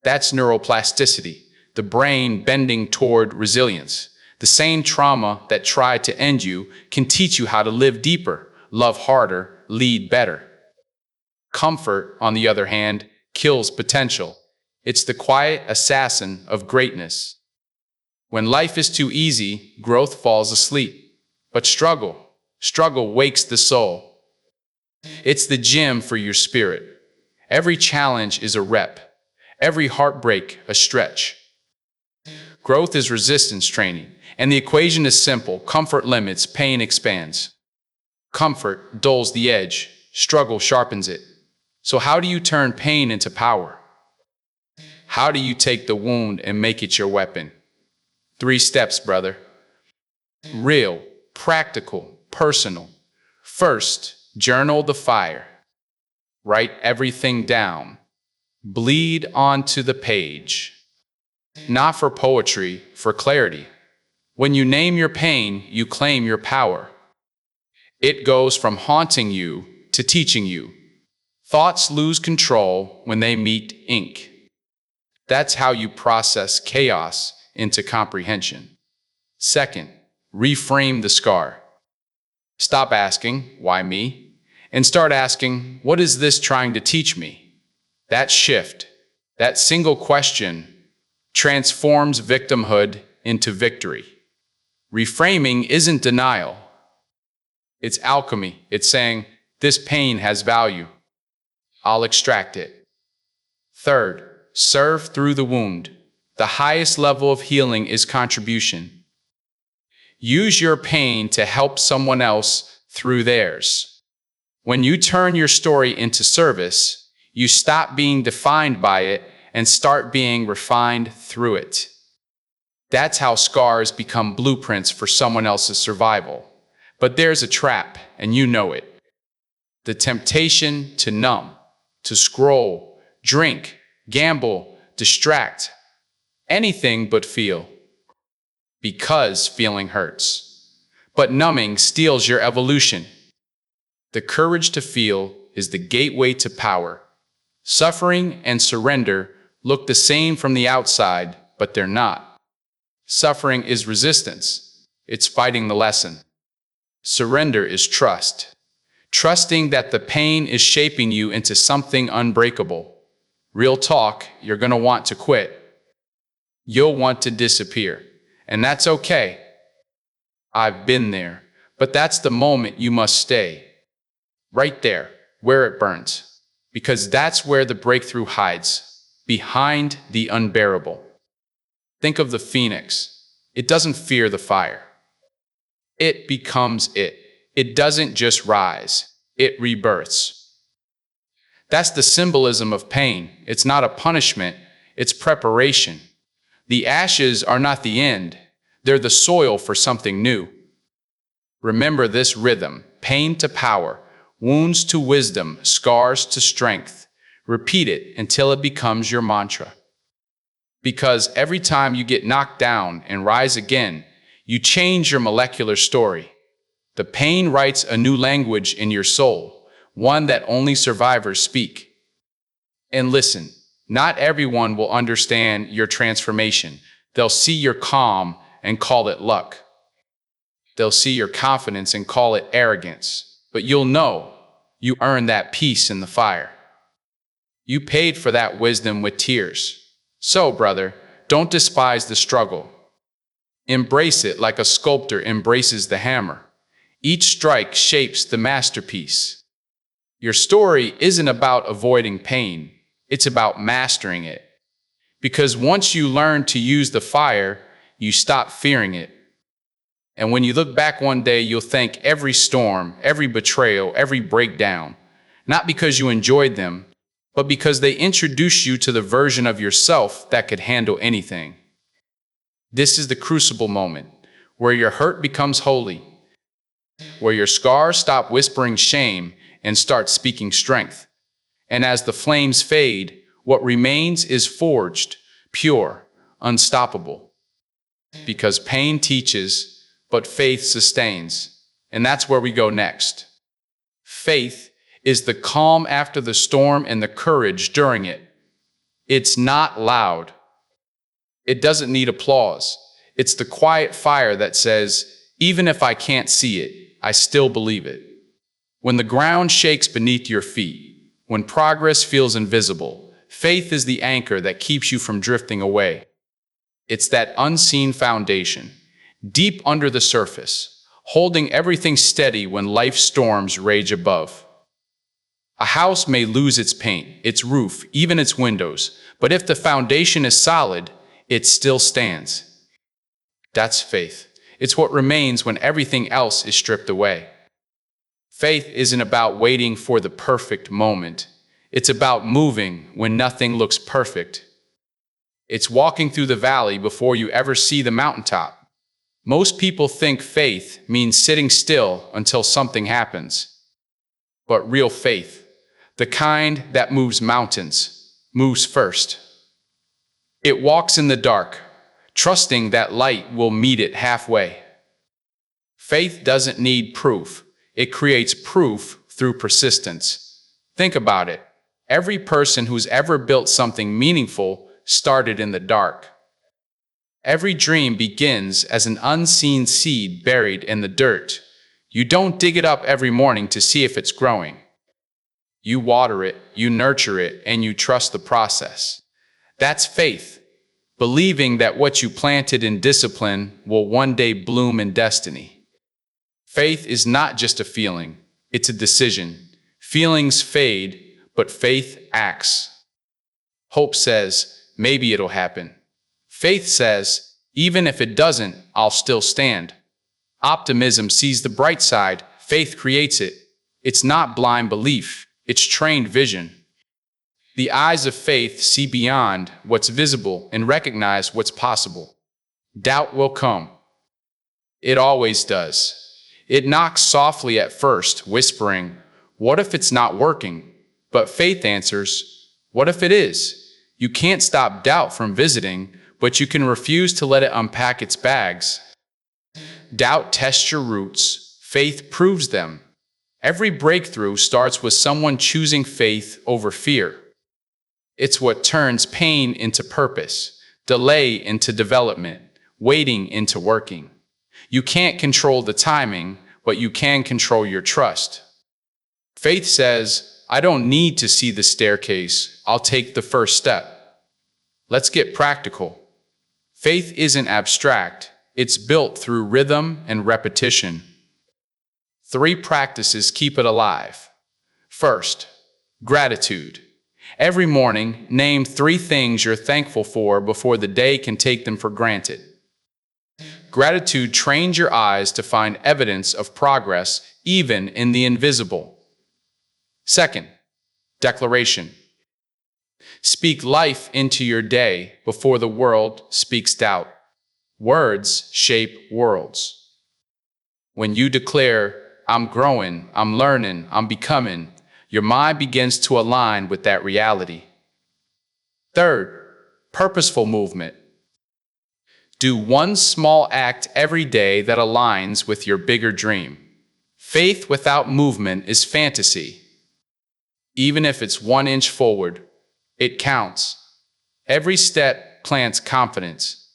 That's neuroplasticity, the brain bending toward resilience. The same trauma that tried to end you can teach you how to live deeper, love harder, lead better. Comfort, on the other hand, kills potential. It's the quiet assassin of greatness. When life is too easy, growth falls asleep. But struggle wakes the soul. It's the gym for your spirit. Every challenge is a rep. Every heartbreak a stretch. Growth is resistance training, and the equation is simple. Comfort limits, pain expands. Comfort dulls the edge, struggle sharpens it. So how do you turn pain into power? How do you take the wound and make it your weapon? 3 steps, brother. Real, practical, personal. First, journal the fire. Write everything down. Bleed onto the page. Not for poetry, for clarity. When you name your pain, you claim your power. It goes from haunting you to teaching you. Thoughts lose control when they meet ink. That's how you process chaos into comprehension. Second, reframe the scar. Stop asking, why me? and start asking, what is this trying to teach me? That shift, that single question, transforms victimhood into victory. Reframing isn't denial. It's alchemy. It's saying, this pain has value. I'll extract it. Third, serve through the wound. The highest level of healing is contribution. Use your pain to help someone else through theirs. When you turn your story into service, you stop being defined by it and start being refined through it. That's how scars become blueprints for someone else's survival. But there's a trap, and you know it. The temptation to numb, to scroll, drink, gamble, distract, anything but feel. Because feeling hurts. But numbing steals your evolution. The courage to feel is the gateway to power. Suffering and surrender look the same from the outside, but they're not. Suffering is resistance. It's fighting the lesson. Surrender is trust. Trusting that the pain is shaping you into something unbreakable. Real talk, you're going to want to quit. You'll want to disappear. And that's okay. I've been there. But that's the moment you must stay. Right there, where it burns. Because that's where the breakthrough hides. Behind the unbearable. Think of the phoenix. It doesn't fear the fire. It becomes it. It doesn't just rise. It rebirths. That's the symbolism of pain. It's not a punishment. It's preparation. The ashes are not the end. They're the soil for something new. Remember this rhythm. Pain to power. Wounds to wisdom. Scars to strength. Repeat it until it becomes your mantra. Because every time you get knocked down and rise again, you change your molecular story. The pain writes a new language in your soul, one that only survivors speak. And listen, not everyone will understand your transformation. They'll see your calm and call it luck. They'll see your confidence and call it arrogance. But you'll know you earned that peace in the fire. You paid for that wisdom with tears. So, brother, don't despise the struggle. Embrace it like a sculptor embraces the hammer. Each strike shapes the masterpiece. Your story isn't about avoiding pain. It's about mastering it. Because once you learn to use the fire, you stop fearing it. And when you look back one day, you'll thank every storm, every betrayal, every breakdown, not because you enjoyed them, but because they introduced you to the version of yourself that could handle anything. This is the crucible moment, where your hurt becomes holy, where your scars stop whispering shame and start speaking strength. And as the flames fade, what remains is forged, pure, unstoppable. Because pain teaches, but faith sustains. And that's where we go next. Faith is the calm after the storm and the courage during it. It's not loud. It doesn't need applause. It's the quiet fire that says, even if I can't see it, I still believe it. When the ground shakes beneath your feet, when progress feels invisible, faith is the anchor that keeps you from drifting away. It's that unseen foundation, deep under the surface, holding everything steady when life's storms rage above. A house may lose its paint, its roof, even its windows, but if the foundation is solid, it still stands. That's faith. It's what remains when everything else is stripped away. Faith isn't about waiting for the perfect moment. It's about moving when nothing looks perfect. It's walking through the valley before you ever see the mountaintop. Most people think faith means sitting still until something happens. But real faith, the kind that moves mountains, moves first. It walks in the dark, trusting that light will meet it halfway. Faith doesn't need proof. It creates proof through persistence. Think about it. Every person who's ever built something meaningful started in the dark. Every dream begins as an unseen seed buried in the dirt. You don't dig it up every morning to see if it's growing. You water it, you nurture it, and you trust the process. That's faith, believing that what you planted in discipline will one day bloom in destiny. Faith is not just a feeling, it's a decision. Feelings fade, but faith acts. Hope says, maybe it'll happen. Faith says, even if it doesn't, I'll still stand. Optimism sees the bright side, faith creates it. It's not blind belief, it's trained vision. The eyes of faith see beyond what's visible and recognize what's possible. Doubt will come. It always does. It knocks softly at first, whispering, what if it's not working? But faith answers, what if it is? You can't stop doubt from visiting, but you can refuse to let it unpack its bags. Doubt tests your roots, faith proves them. Every breakthrough starts with someone choosing faith over fear. It's what turns pain into purpose, delay into development, waiting into working. You can't control the timing, but you can control your trust. Faith says, I don't need to see the staircase, I'll take the first step. Let's get practical. Faith isn't abstract, it's built through rhythm and repetition. 3 practices keep it alive. First, gratitude. Every morning, name 3 things you're thankful for before the day can take them for granted. Gratitude trains your eyes to find evidence of progress even in the invisible. Second, declaration. Speak life into your day before the world speaks doubt. Words shape worlds. When you declare, I'm growing, I'm learning, I'm becoming, your mind begins to align with that reality. Third, purposeful movement. Do one small act every day that aligns with your bigger dream. Faith without movement is fantasy. Even if it's 1 inch forward, it counts. Every step plants confidence.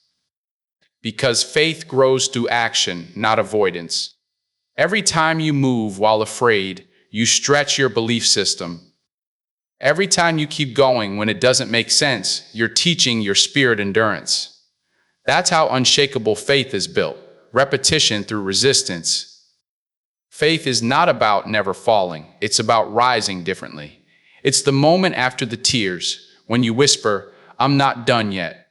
Because faith grows through action, not avoidance. Every time you move while afraid, you stretch your belief system. Every time you keep going when it doesn't make sense, you're teaching your spirit endurance. That's how unshakable faith is built, repetition through resistance. Faith is not about never falling, it's about rising differently. It's the moment after the tears, when you whisper, I'm not done yet.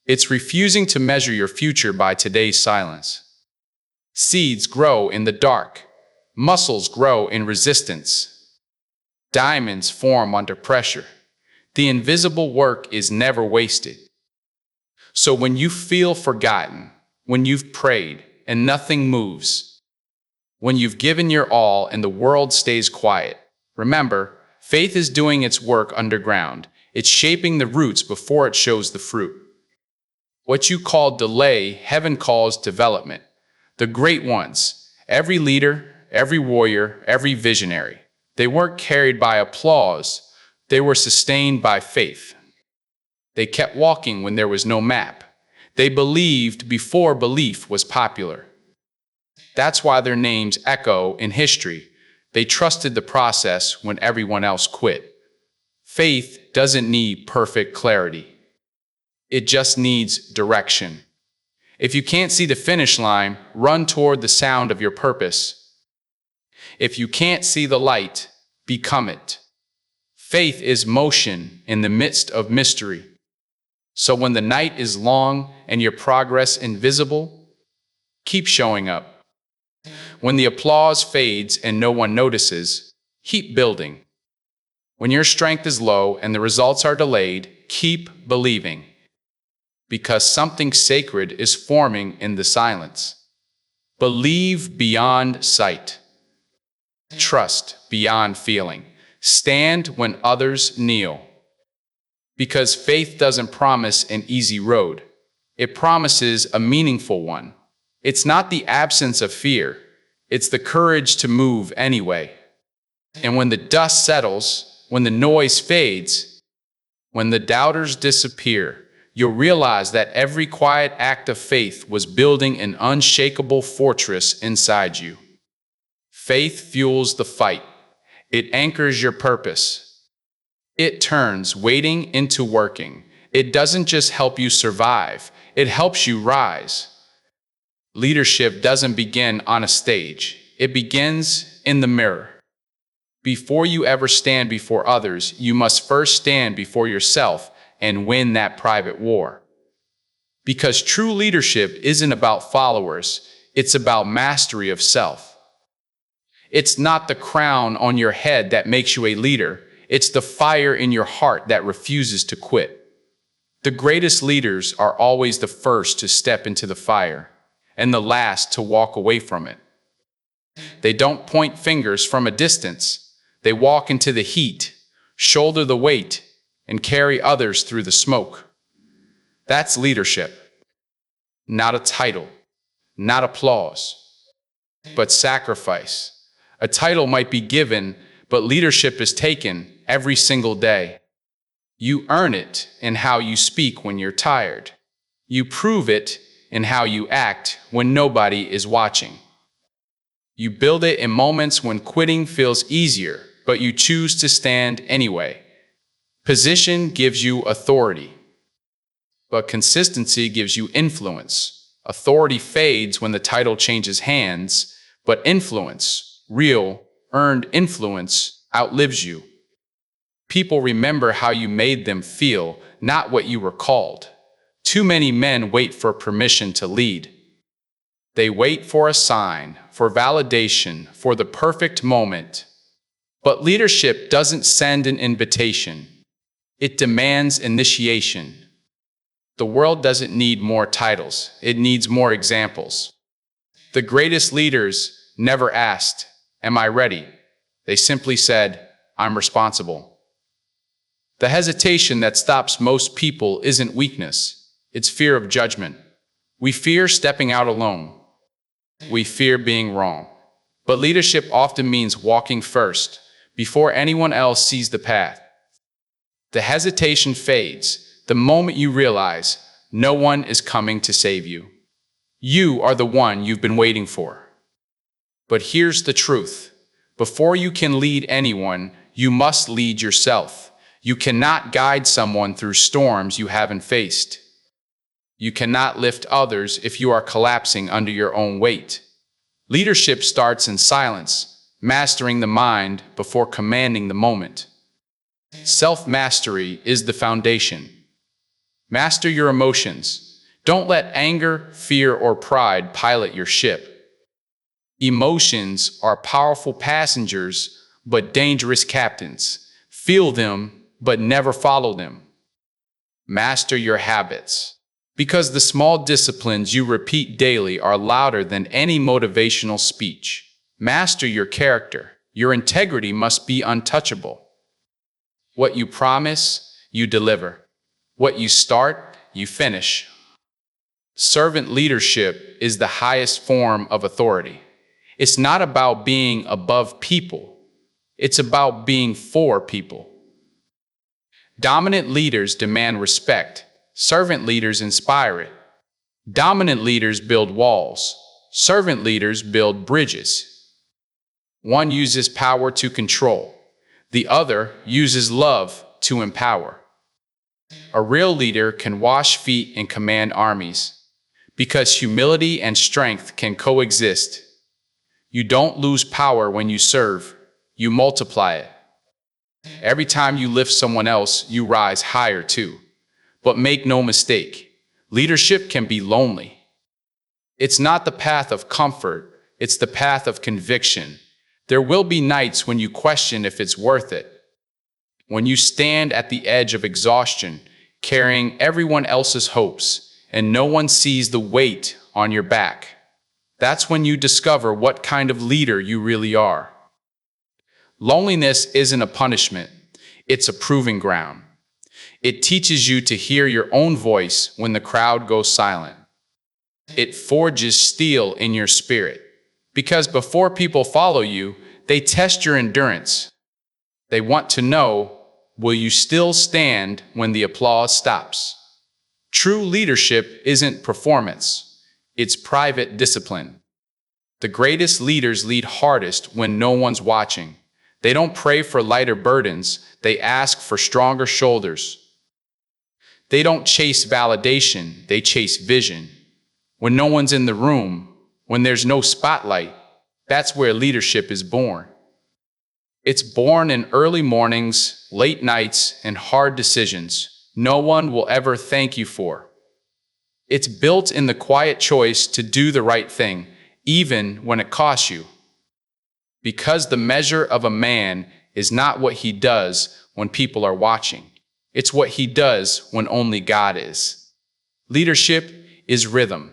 It's refusing to measure your future by today's silence. Seeds grow in the dark. Muscles grow in resistance. Diamonds form under pressure. The invisible work is never wasted. So when you feel forgotten, when you've prayed and nothing moves, when you've given your all and the world stays quiet, remember, faith is doing its work underground. It's shaping the roots before it shows the fruit. What you call delay, heaven calls development. The great ones, every leader, every warrior, every visionary, they weren't carried by applause, they were sustained by faith. They kept walking when there was no map. They believed before belief was popular. That's why their names echo in history. They trusted the process when everyone else quit. Faith doesn't need perfect clarity. It just needs direction. If you can't see the finish line, run toward the sound of your purpose. If you can't see the light, become it. Faith is motion in the midst of mystery. So when the night is long and your progress invisible, keep showing up. When the applause fades and no one notices, keep building. When your strength is low and the results are delayed, keep believing. Because something sacred is forming in the silence. Believe beyond sight. Trust beyond feeling. Stand when others kneel. Because faith doesn't promise an easy road. It promises a meaningful one. It's not the absence of fear. It's the courage to move anyway. And when the dust settles, when the noise fades, when the doubters disappear, you'll realize that every quiet act of faith was building an unshakable fortress inside you. Faith fuels the fight. It anchors your purpose. It turns waiting into working. It doesn't just help you survive, it helps you rise. Leadership doesn't begin on a stage. It begins in the mirror. Before you ever stand before others, you must first stand before yourself and win that private war. Because true leadership isn't about followers, it's about mastery of self. It's not the crown on your head that makes you a leader, it's the fire in your heart that refuses to quit. The greatest leaders are always the first to step into the fire and the last to walk away from it. They don't point fingers from a distance. They walk into the heat, shoulder the weight, and carry others through the smoke. That's leadership. Not a title, not applause, but sacrifice. A title might be given, but leadership is taken every single day. You earn it in how you speak when you're tired. You prove it in how you act when nobody is watching. You build it in moments when quitting feels easier, but you choose to stand anyway. Position gives you authority, but consistency gives you influence. Authority fades when the title changes hands, but influence, real, earned influence, outlives you. People remember how you made them feel, not what you were called. Too many men wait for permission to lead. They wait for a sign, for validation, for the perfect moment. But leadership doesn't send an invitation. It demands initiation. The world doesn't need more titles. It needs more examples. The greatest leaders never asked, "Am I ready?" They simply said, "I'm responsible." The hesitation that stops most people isn't weakness. It's fear of judgment. We fear stepping out alone. We fear being wrong. But leadership often means walking first, before anyone else sees the path. The hesitation fades the moment you realize no one is coming to save you. You are the one you've been waiting for. But here's the truth. Before you can lead anyone, you must lead yourself. You cannot guide someone through storms you haven't faced. You cannot lift others if you are collapsing under your own weight. Leadership starts in silence, mastering the mind before commanding the moment. Self-mastery is the foundation. Master your emotions. Don't let anger, fear, or pride pilot your ship. Emotions are powerful passengers, but dangerous captains. Feel them, but never follow them. Master your habits. Because the small disciplines you repeat daily are louder than any motivational speech. Master your character. Your integrity must be untouchable. What you promise, you deliver. What you start, you finish. Servant leadership is the highest form of authority. It's not about being above people. It's about being for people. Dominant leaders demand respect. Servant leaders inspire it. Dominant leaders build walls. Servant leaders build bridges. One uses power to control. The other uses love to empower. A real leader can wash feet and command armies, because humility and strength can coexist. You don't lose power when you serve. You multiply it. Every time you lift someone else, you rise higher too. But make no mistake, leadership can be lonely. It's not the path of comfort, it's the path of conviction. There will be nights when you question if it's worth it. When you stand at the edge of exhaustion, carrying everyone else's hopes, and no one sees the weight on your back. That's when you discover what kind of leader you really are. Loneliness isn't a punishment, it's a proving ground. It teaches you to hear your own voice when the crowd goes silent. It forges steel in your spirit, because before people follow you, they test your endurance. They want to know, will you still stand when the applause stops? True leadership isn't performance, it's private discipline. The greatest leaders lead hardest when no one's watching. They don't pray for lighter burdens, they ask for stronger shoulders. They don't chase validation, they chase vision. When no one's in the room, when there's no spotlight, that's where leadership is born. It's born in early mornings, late nights, and hard decisions no one will ever thank you for. It's built in the quiet choice to do the right thing, even when it costs you. Because the measure of a man is not what he does when people are watching. It's what he does when only God is. Leadership is rhythm.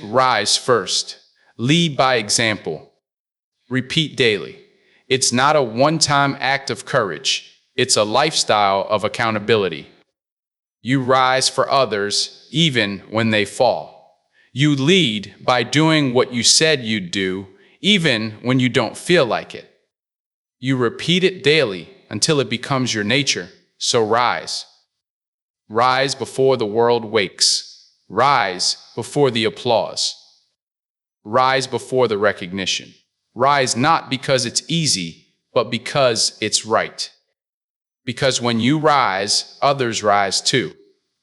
Rise first. Lead by example. Repeat daily. It's not a one-time act of courage. It's a lifestyle of accountability. You rise for others even when they fall. You lead by doing what you said you'd do, even when you don't feel like it. You repeat it daily until it becomes your nature. So rise. Rise before the world wakes. Rise before the applause. Rise before the recognition. Rise not because it's easy, but because it's right. Because when you rise, others rise too.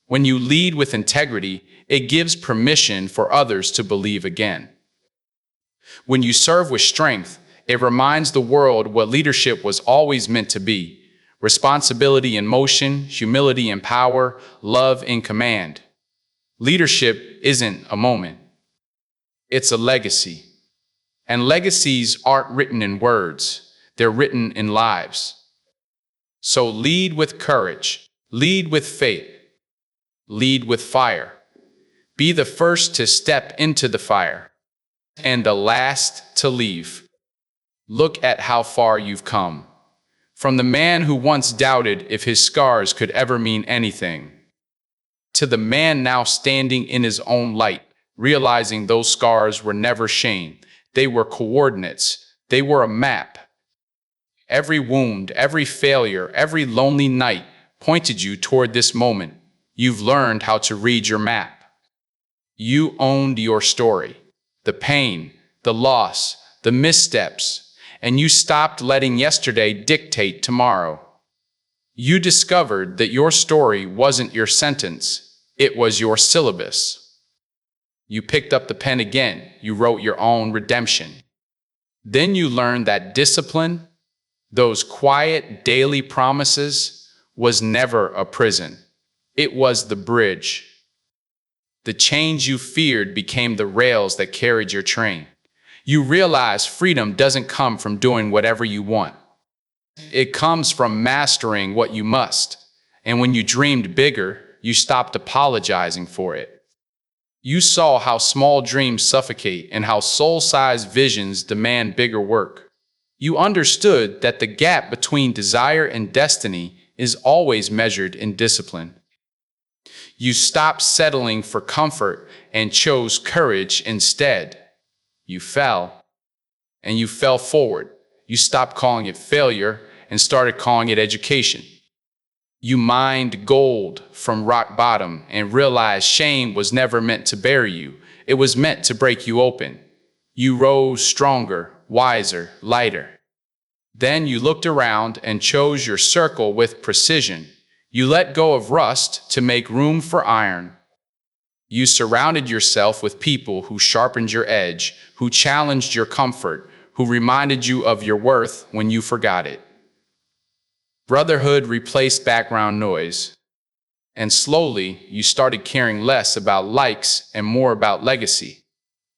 When you lead with integrity, it gives permission for others to believe again. When you serve with strength, it reminds the world what leadership was always meant to be: responsibility in motion, humility in power, love in command. Leadership isn't a moment, it's a legacy. And legacies aren't written in words, they're written in lives. So lead with courage, lead with faith, lead with fire. Be the first to step into the fire and the last to leave. Look at how far you've come. From the man who once doubted if his scars could ever mean anything, to the man now standing in his own light, realizing those scars were never shame. They were coordinates. They were a map. Every wound, every failure, every lonely night pointed you toward this moment. You've learned how to read your map. You owned your story, the pain, the loss, the missteps, and you stopped letting yesterday dictate tomorrow. You discovered that your story wasn't your sentence, it was your syllabus. You picked up the pen again, you wrote your own redemption. Then you learned that discipline, those quiet daily promises, was never a prison. It was the bridge. The chains you feared became the rails that carried your train. You realize freedom doesn't come from doing whatever you want. It comes from mastering what you must. And when you dreamed bigger, you stopped apologizing for it. You saw how small dreams suffocate and how soul-sized visions demand bigger work. You understood that the gap between desire and destiny is always measured in discipline. You stopped settling for comfort and chose courage instead. You fell, and you fell forward. You stopped calling it failure and started calling it education. You mined gold from rock bottom and realized shame was never meant to bury you. It was meant to break you open. You rose stronger, wiser, lighter. Then you looked around and chose your circle with precision. You let go of rust to make room for iron. You surrounded yourself with people who sharpened your edge, who challenged your comfort, who reminded you of your worth when you forgot it. Brotherhood replaced background noise, and slowly you started caring less about likes and more about legacy.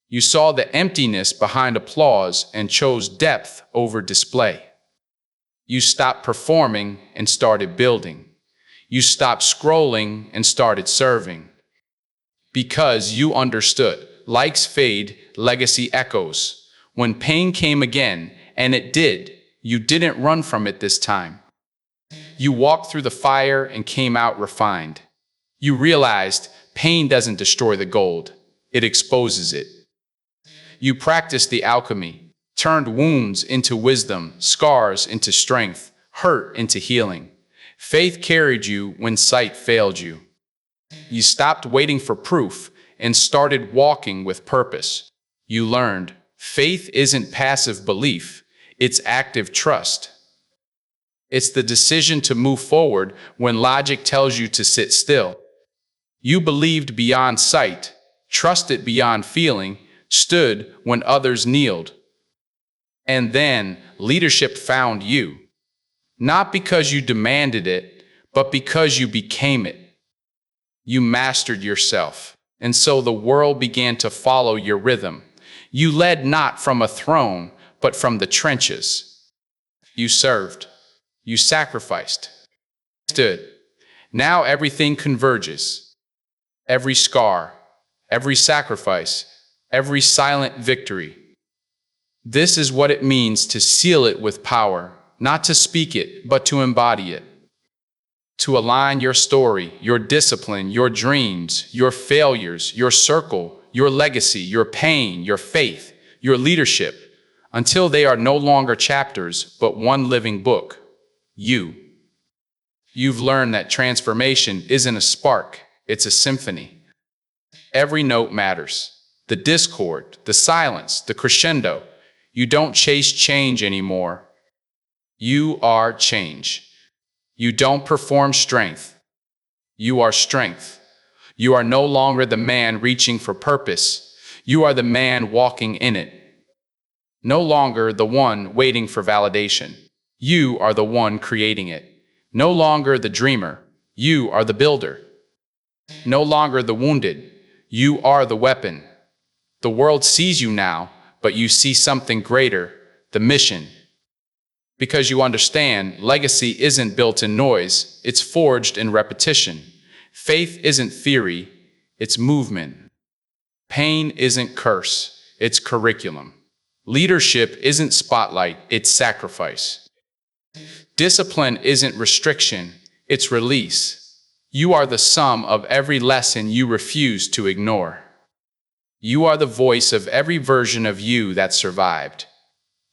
You saw the emptiness behind applause and chose depth over display. You stopped performing and started building. You stopped scrolling and started serving. Because you understood, likes fade, legacy echoes. When pain came again, and it did, you didn't run from it this time. You walked through the fire and came out refined. You realized pain doesn't destroy the gold, it exposes it. You practiced the alchemy, turned wounds into wisdom, scars into strength, hurt into healing. Faith carried you when sight failed you. You stopped waiting for proof and started walking with purpose. You learned Faith isn't passive belief, it's active trust. It's the decision to move forward when logic tells you to sit still. You believed beyond sight, trusted beyond feeling, stood when others kneeled. And then leadership found you, not because you demanded it, but because you became it. You mastered yourself, and so the world began to follow your rhythm. You led not from a throne, but from the trenches. You served. You sacrificed. Stood. Now everything converges. Every scar, every sacrifice, every silent victory. This is what it means to seal it with power, not to speak it, but to embody it. To align your story, your discipline, your dreams, your failures, your circle, your legacy, your pain, your faith, your leadership, until they are no longer chapters, but one living book. You. You've learned that transformation isn't a spark, it's a symphony. Every note matters. The discord, the silence, the crescendo. You don't chase change anymore. You are change. You don't perform strength. You are strength. You are no longer the man reaching for purpose. You are the man walking in it. No longer the one waiting for validation. You are the one creating it. No longer the dreamer. You are the builder. No longer the wounded. You are the weapon. The world sees you now, but you see something greater, the mission. Because you understand, legacy isn't built in noise, it's forged in repetition. Faith isn't theory, it's movement. Pain isn't curse, it's curriculum. Leadership isn't spotlight, it's sacrifice. Discipline isn't restriction, it's release. You are the sum of every lesson you refuse to ignore. You are the voice of every version of you that survived.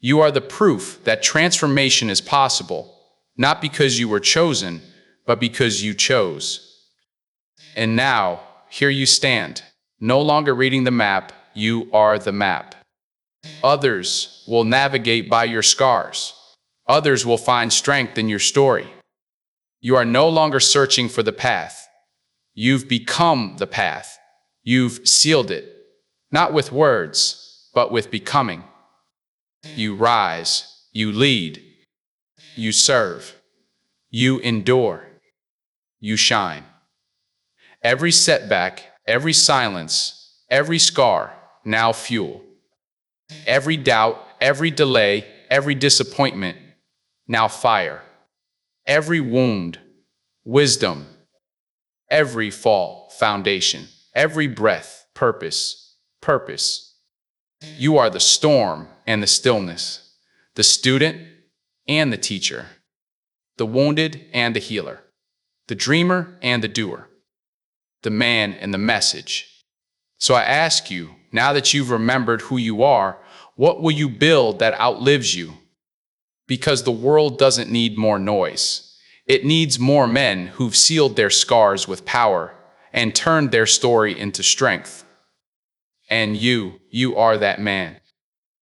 You are the proof that transformation is possible, not because you were chosen, but because you chose. And now, here you stand, no longer reading the map, you are the map. Others will navigate by your scars. Others will find strength in your story. You are no longer searching for the path. You've become the path. You've sealed it, not with words, but with becoming. You rise, you lead, you serve, you endure, you shine. Every setback, every silence, every scar, now fuel. Every doubt, every delay, every disappointment, now fire. Every wound, wisdom. Every fall, foundation. Every breath, purpose, purpose. You are the storm and the stillness, the student and the teacher, the wounded and the healer, the dreamer and the doer, the man and the message. So I ask you, now that you've remembered who you are, what will you build that outlives you? Because the world doesn't need more noise. It needs more men who've sealed their scars with power and turned their story into strength. And you are that man.